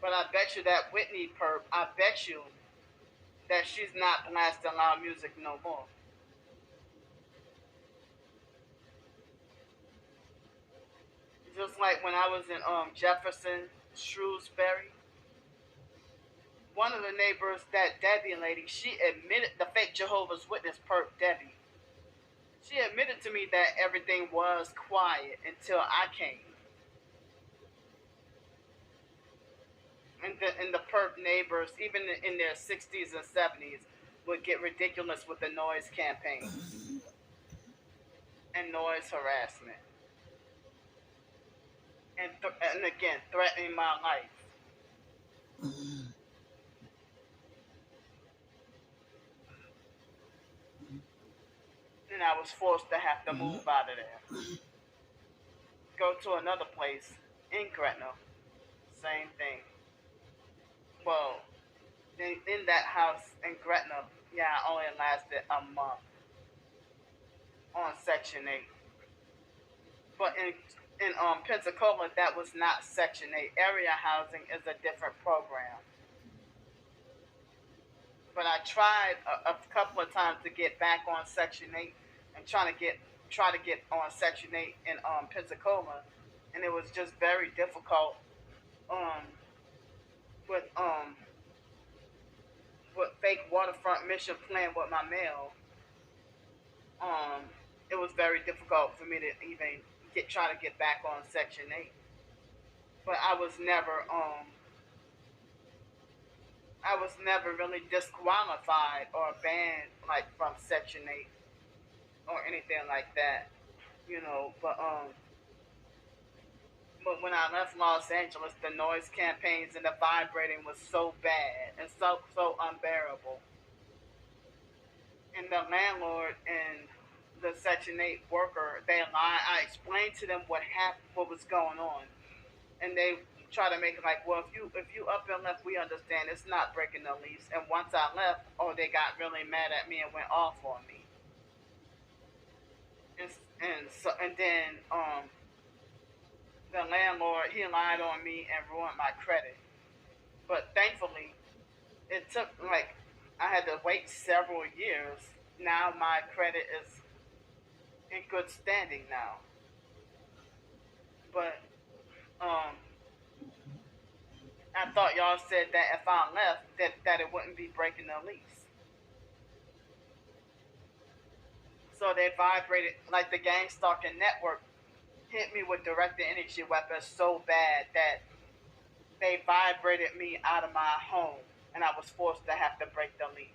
But I bet you that Whitney perp, I bet you that she's not blasting loud music no more. Just like when I was in Jefferson, Shrewsbury, one of the neighbors, that Debbie lady, she admitted, the fake Jehovah's Witness perp Debbie, she admitted to me that everything was quiet until I came. And the perp neighbors, even in their 60s and 70s, would get ridiculous with the noise campaign and noise harassment. And again, threatening my life. And I was forced to have to move out of there. Go to another place in Gretna. Same thing. Well, in that house in Gretna, yeah, I only lasted a month on Section 8. But in Pensacola, that was not Section 8. Area housing is a different program. But I tried a couple of times to get back on Section 8 and try to get on Section 8 in Pensacola, and it was just very difficult um, with fake waterfront mission plan with my mail. Um, it was very difficult for me to even try to get back on Section 8. But I was never really disqualified or banned like from Section 8 or anything like that, but when I left Los Angeles, the noise campaigns and the vibrating was so bad and so unbearable. And the landlord and the Section 8 worker, they lied. I explained to them what happened, what was going on, and they try to make it like, well, if you up and left, we understand. It's not breaking the lease. And once I left, they got really mad at me and went off on me. And then the landlord, he lied on me and ruined my credit. But thankfully, it took like, I had to wait several years. Now my credit is in good standing now. But I thought y'all said that if I left, that it wouldn't be breaking the lease. So they vibrated, like the gang stalking network hit me with directed energy weapons so bad that they vibrated me out of my home, and I was forced to have to break the lease.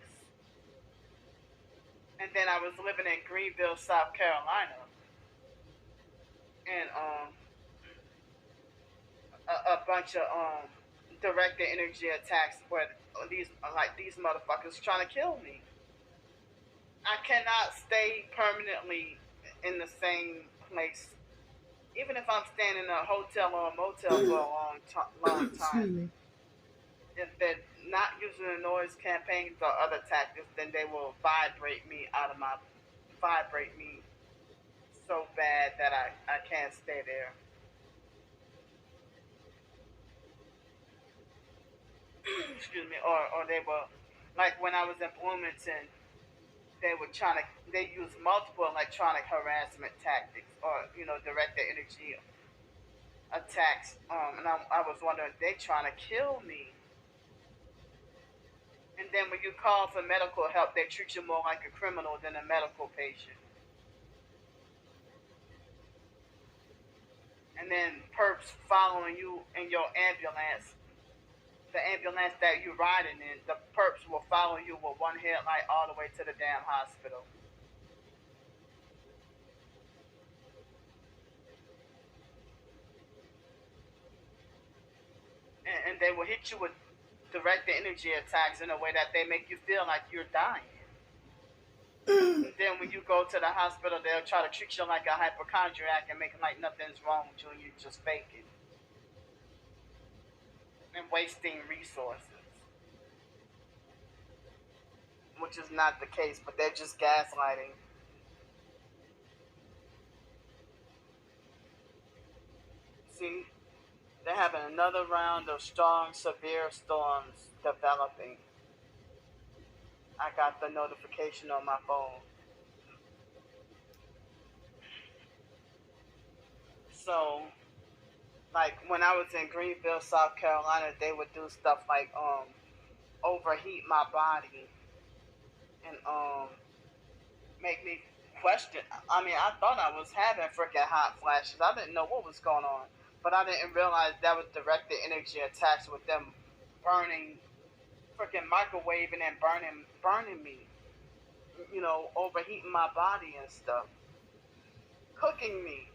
And then I was living in Greenville, South Carolina, and a bunch of directed energy attacks where these motherfuckers trying to kill me. I cannot stay permanently in the same place, even if I'm staying in a hotel or a motel for a long time. If they're not using the noise campaigns or other tactics, then they will vibrate me so bad that I can't stay there. Excuse me. Or they will, like when I was in Bloomington, they use multiple electronic harassment tactics or directed energy attacks. And I was wondering, they trying to kill me. And then when you call for medical help, they treat you more like a criminal than a medical patient. And then perps following you in your ambulance. The ambulance that you're riding in, the perps will follow you with one headlight all the way to the damn hospital. And they will hit you with direct energy attacks in a way that they make you feel like you're dying. And then when you go to the hospital, they'll try to treat you like a hypochondriac and make it like nothing's wrong with you and you're just faking and wasting resources, which is not the case, but they're just gaslighting. See, they're having another round of strong, severe storms developing. I got the notification on my phone. So, like when I was in Greenville, South Carolina, they would do stuff like overheat my body and make me question. I mean, I thought I was having freaking hot flashes. I didn't know what was going on, but I didn't realize that was directed energy attacks with them burning, freaking microwaving and burning me. You know, overheating my body and stuff, cooking me.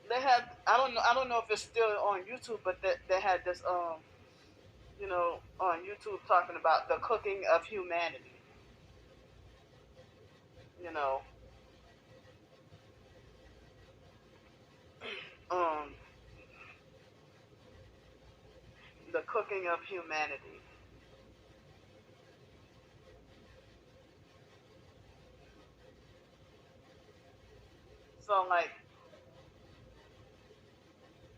They had, I don't know if it's still on YouTube, but they had this you know, on YouTube talking about the cooking of humanity. You know, um, the cooking of humanity. So like,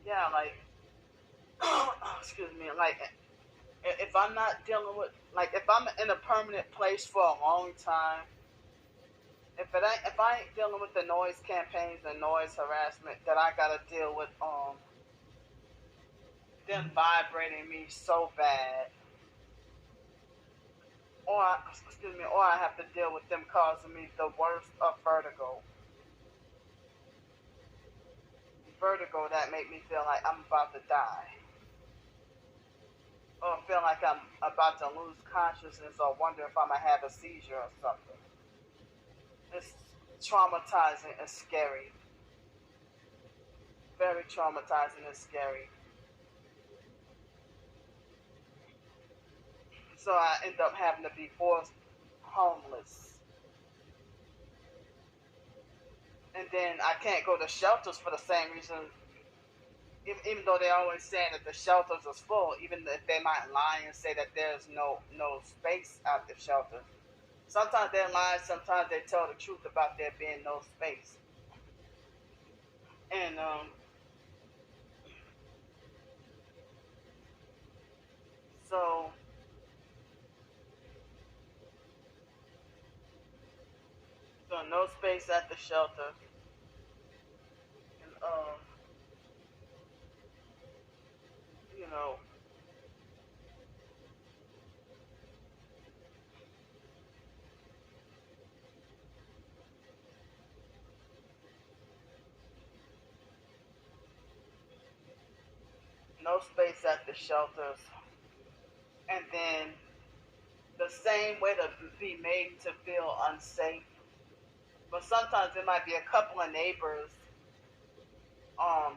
yeah, like, excuse me, like if I'm not dealing with, like, if I'm in a permanent place for a long time, if I ain't dealing with the noise campaigns and noise harassment that I gotta deal with, them vibrating me so bad, excuse me, or I have to deal with them causing me the worst of vertigo that make me feel like I'm about to die, or feel like I'm about to lose consciousness, or wonder if I'm gonna have a seizure or something. It's traumatizing and scary. Very traumatizing and scary. So I end up having to be forced homeless. And then I can't go to shelters for the same reason, even though they always saying that the shelters is full, even if they might lie and say that there's no space at the shelter. Sometimes they lie, sometimes they tell the truth about there being no space. And so no space at the shelter. And you know, no space at the shelters. And then the same way to be made to feel unsafe. But sometimes it might be a couple of neighbors, or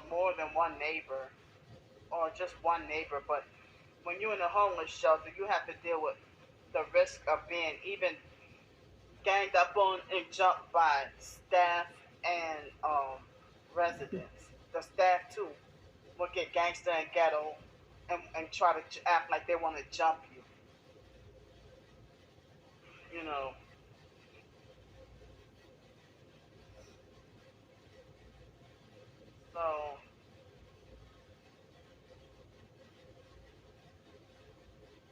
more than one neighbor, or just one neighbor. But when you're in a homeless shelter, you have to deal with the risk of being even ganged up on and jumped by staff and residents. The staff too will get gangster and ghetto and try to act like they want to jump you. You know, so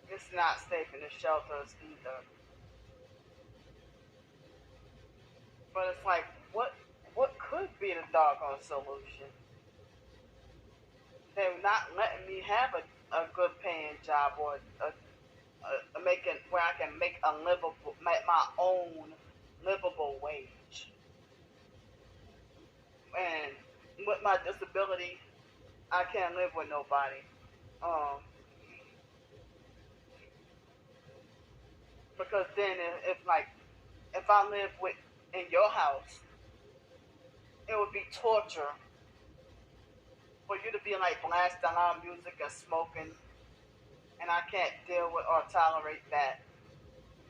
it's not safe in the shelters either. But it's like, what? what could be the doggone solution? They're not letting me have a good paying job or making where I can make a livable, make my own livable wage. And with my disability, I can't live with nobody. Um, because then if like if I live with in your house, it would be torture for you to be like blasting loud music and smoking, and I can't deal with or tolerate that,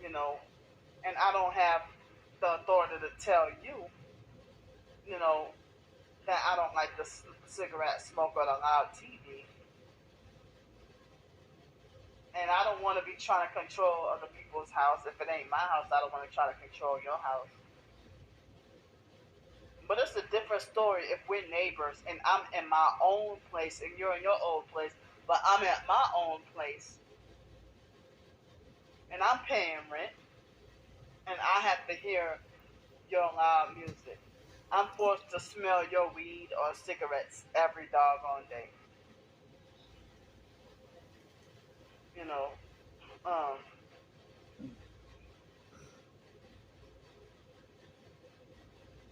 you know. And I don't have the authority to tell you, you know, that I don't like the cigarette smoke or the loud TV. And I don't want to be trying to control other people's house. If it ain't my house, I don't want to try to control your house. But it's a different story if we're neighbors and I'm in my own place and you're in your old place, but I'm at my own place and I'm paying rent and I have to hear your loud music. I'm forced to smell your weed or cigarettes every doggone day. You know, um,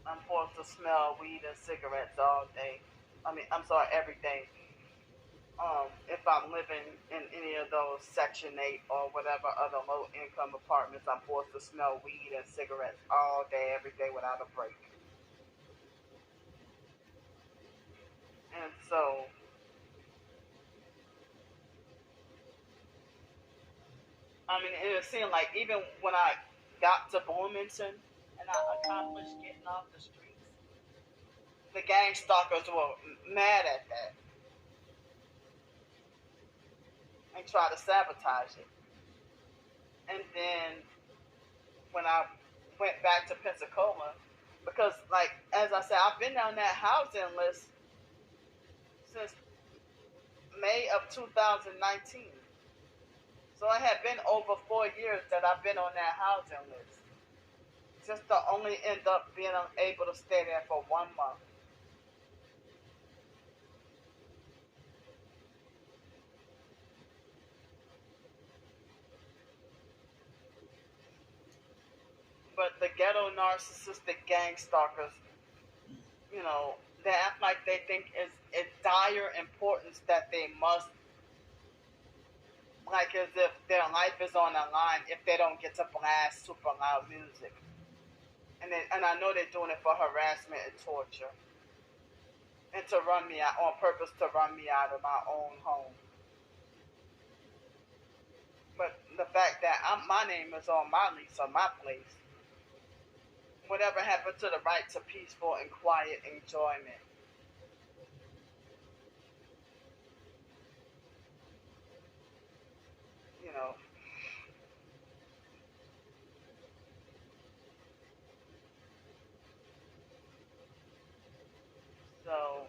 I'm forced to smell weed and cigarettes all day. I mean, I'm sorry, every day. If I'm living in any of those Section 8 or whatever other low income apartments, I'm forced to smell weed and cigarettes all day, every day without a break. And so, I mean, it seemed like even when I got to Bloomington and I accomplished getting off the streets, the gang stalkers were mad at that and tried to sabotage it. And then when I went back to Pensacola, because like as I said, I've been on that housing list since May of 2019. So it had been over 4 years that I've been on that housing list. Just to only end up being able to stay there for 1 month. But the ghetto narcissistic gang stalkers, you know, they act like they think it's dire importance that they must, like as if their life is on the line if they don't get to blast super loud music. And I know they're doing it for harassment and torture. And to run me out on purpose to run me out of my own home. But the fact that my name is on my lease on my place, whatever happened to the right to peaceful and quiet enjoyment? You know, so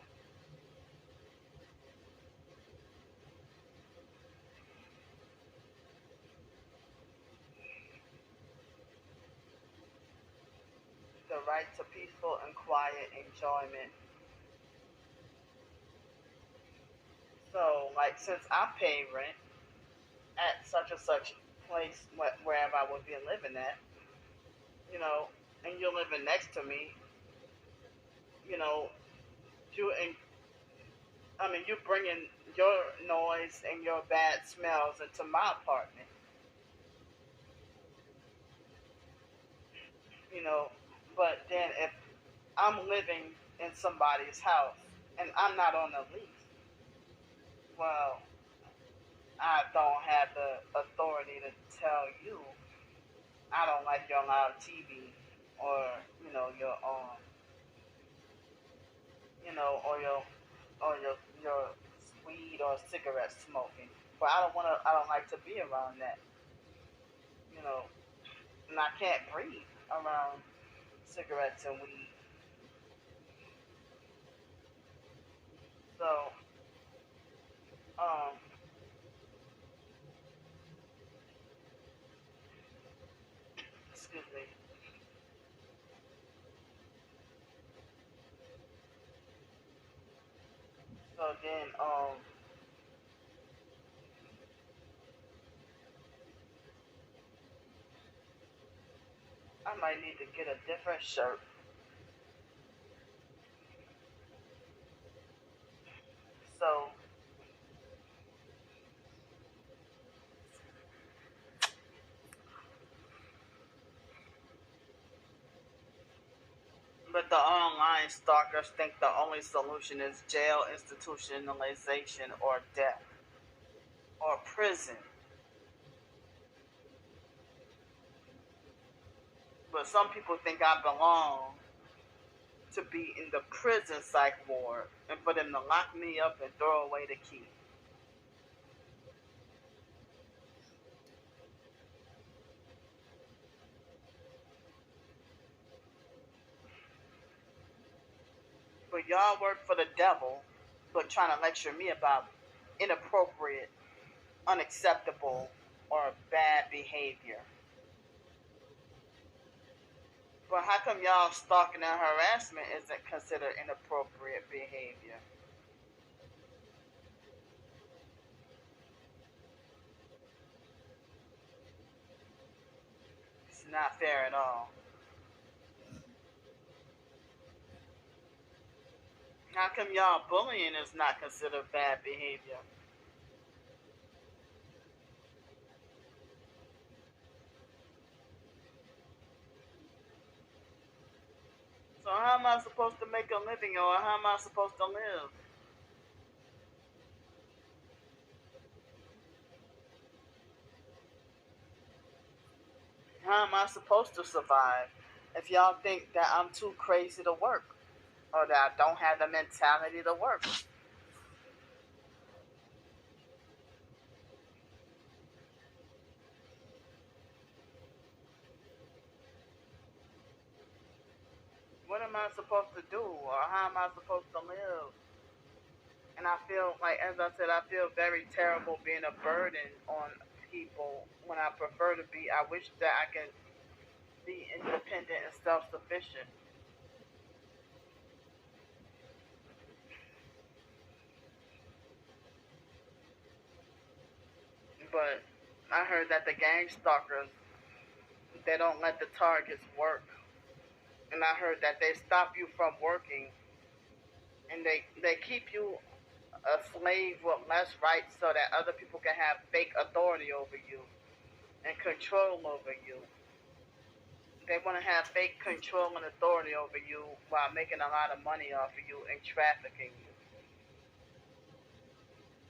the right to peaceful and quiet enjoyment. So, like, since I pay rent at such and such place, wherever I would be living at, you know, and you're living next to me, you know, you and I mean, you bringing your noise and your bad smells into my apartment, you know. But then if I'm living in somebody's house and I'm not on the lease, well, I don't have the authority to tell you I don't like your loud TV or your or your weed or cigarette smoking. But I don't like to be around that, you know, and I can't breathe around cigarettes and weed. So, um, excuse me. then I might need to get a different shirt. So, but the online stalkers think the only solution is jail, institutionalization, or death, or prison. But some people think I belong to be in the prison psych ward and for them to lock me up and throw away the key. But y'all work for the devil, but trying to lecture me about inappropriate, unacceptable, or bad behavior. But how come y'all stalking and harassment isn't considered inappropriate behavior? It's not fair at all. How come y'all bullying is not considered bad behavior? So how am I supposed to make a living, or how am I supposed to live? How am I supposed to survive if y'all think that I'm too crazy to work, or that I don't have the mentality to work? What am I supposed to do, or how am I supposed to live? And I feel like, as I said, I feel very terrible being a burden on people when I prefer to be. I wish that I can be independent and self-sufficient. But I heard that the gang stalkers, they don't let the targets work. And I heard that they stop you from working, and they keep you a slave with less rights so that other people can have fake authority over you and control over you. They want to have fake control and authority over you while making a lot of money off of you and trafficking you.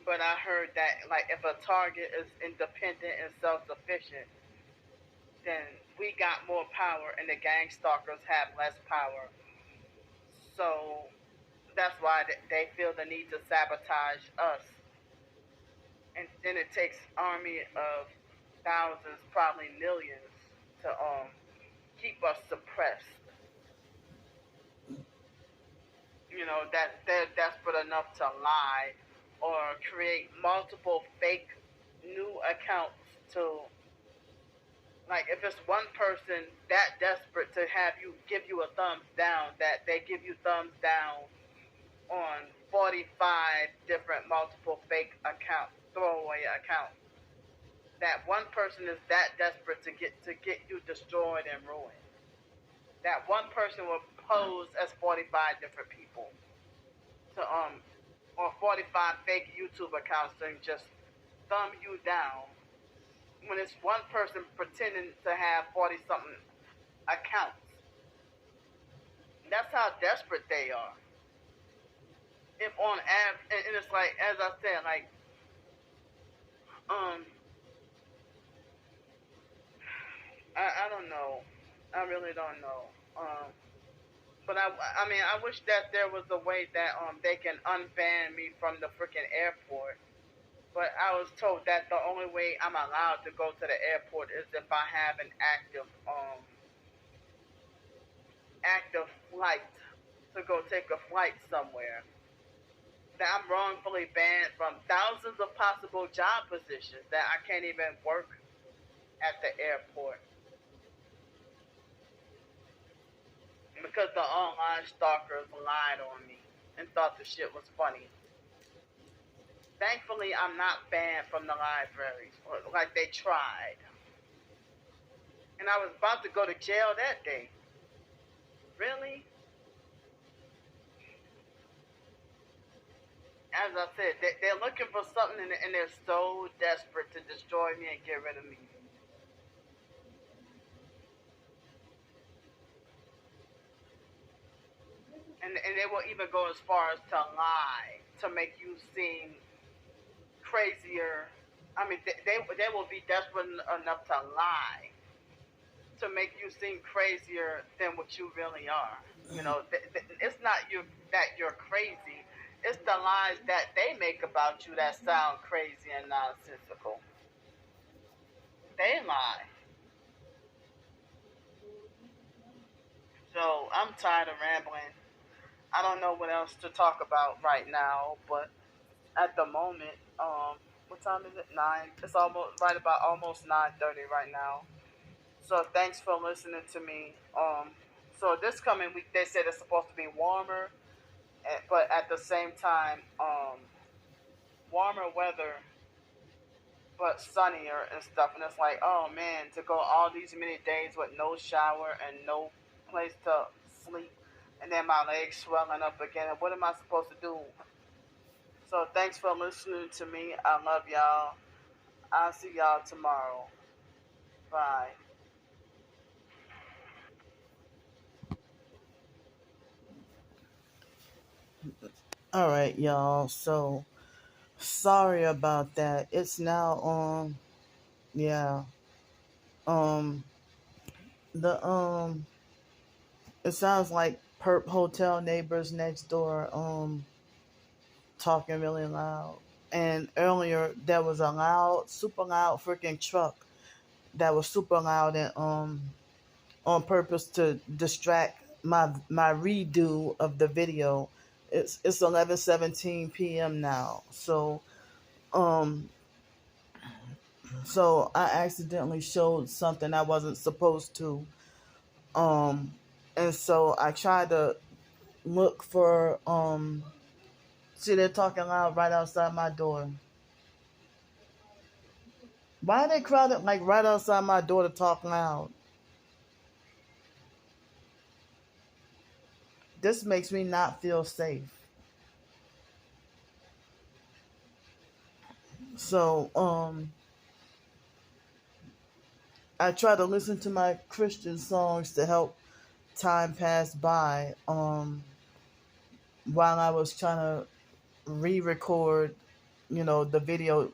But I heard that, like, if a target is independent and self-sufficient, then we got more power and the gang stalkers have less power. So that's why they feel the need to sabotage us. And then it takes army of thousands, probably millions, to keep us suppressed. You know, that they're desperate enough to lie or create multiple fake new accounts to, like, if it's one person that desperate to have you give you a thumbs down, that they give you thumbs down on 45 different multiple fake accounts, throwaway accounts. That one person is that desperate to get you destroyed and ruined. That one person will pose as 45 different people to or 45 fake YouTube accounts and just thumb you down when it's one person pretending to have 40 something accounts. That's how desperate they are. If on and it's like, as I said, like, um I don't know. I really don't know. But I mean, I wish that there was a way that they can unban me from the freaking airport. But I was told that the only way I'm allowed to go to the airport is if I have an active flight to go take a flight somewhere. That I'm wrongfully banned from thousands of possible job positions that I can't even work at the airport because the online stalkers lied on me and thought the shit was funny. thankfully, I'm not banned from the library, like they tried. And I was about to go to jail that day. Really? As I said, they're looking for something, and they're so desperate to destroy me and get rid of me. And they will even go as far as to lie to make you seem crazier. I mean, they will be desperate enough to lie to make you seem crazier than what you really are. You know, it's not you that you're crazy. It's the lies that they make about you that sound crazy and nonsensical. They lie. So I'm tired of rambling. I don't know what else to talk about right now, but at the moment, what time is it? 9. It's almost right about almost 9:30 right now. So thanks for listening to me. So this coming week they said it's supposed to be warmer, but at the same time, warmer weather, but sunnier and stuff. And it's like, oh man, to go all these many days with no shower and no place to sleep, and then my legs swelling up again. And what am I supposed to do? So thanks for listening to me. I love y'all. I'll see y'all tomorrow. Bye. All right, y'all. So sorry about that. It's now yeah. Um the it sounds like perp hotel neighbors next door talking really loud. And earlier there was a loud, super loud freaking truck that was super loud and on purpose to distract my redo of the video. It's 11:17 p.m. now. Um so I accidentally showed something I wasn't supposed to. Um and so I tried to look for see they're talking loud right outside my door. Why are they crowded like right outside my door to talk loud? This makes me not feel safe. So I try to listen to my Christian songs to help time pass by while I was trying to re-record, the video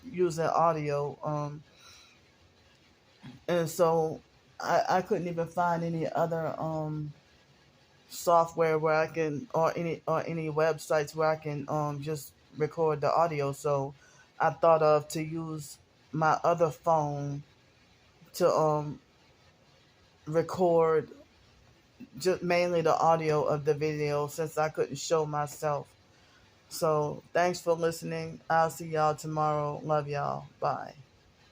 using audio. And so I couldn't even find any other software where I can or any websites where I can just record the audio. So I thought of to use my other phone to record just mainly the audio of the video since I couldn't show myself. So thanks for listening. I'll see y'all tomorrow. Love y'all. Bye.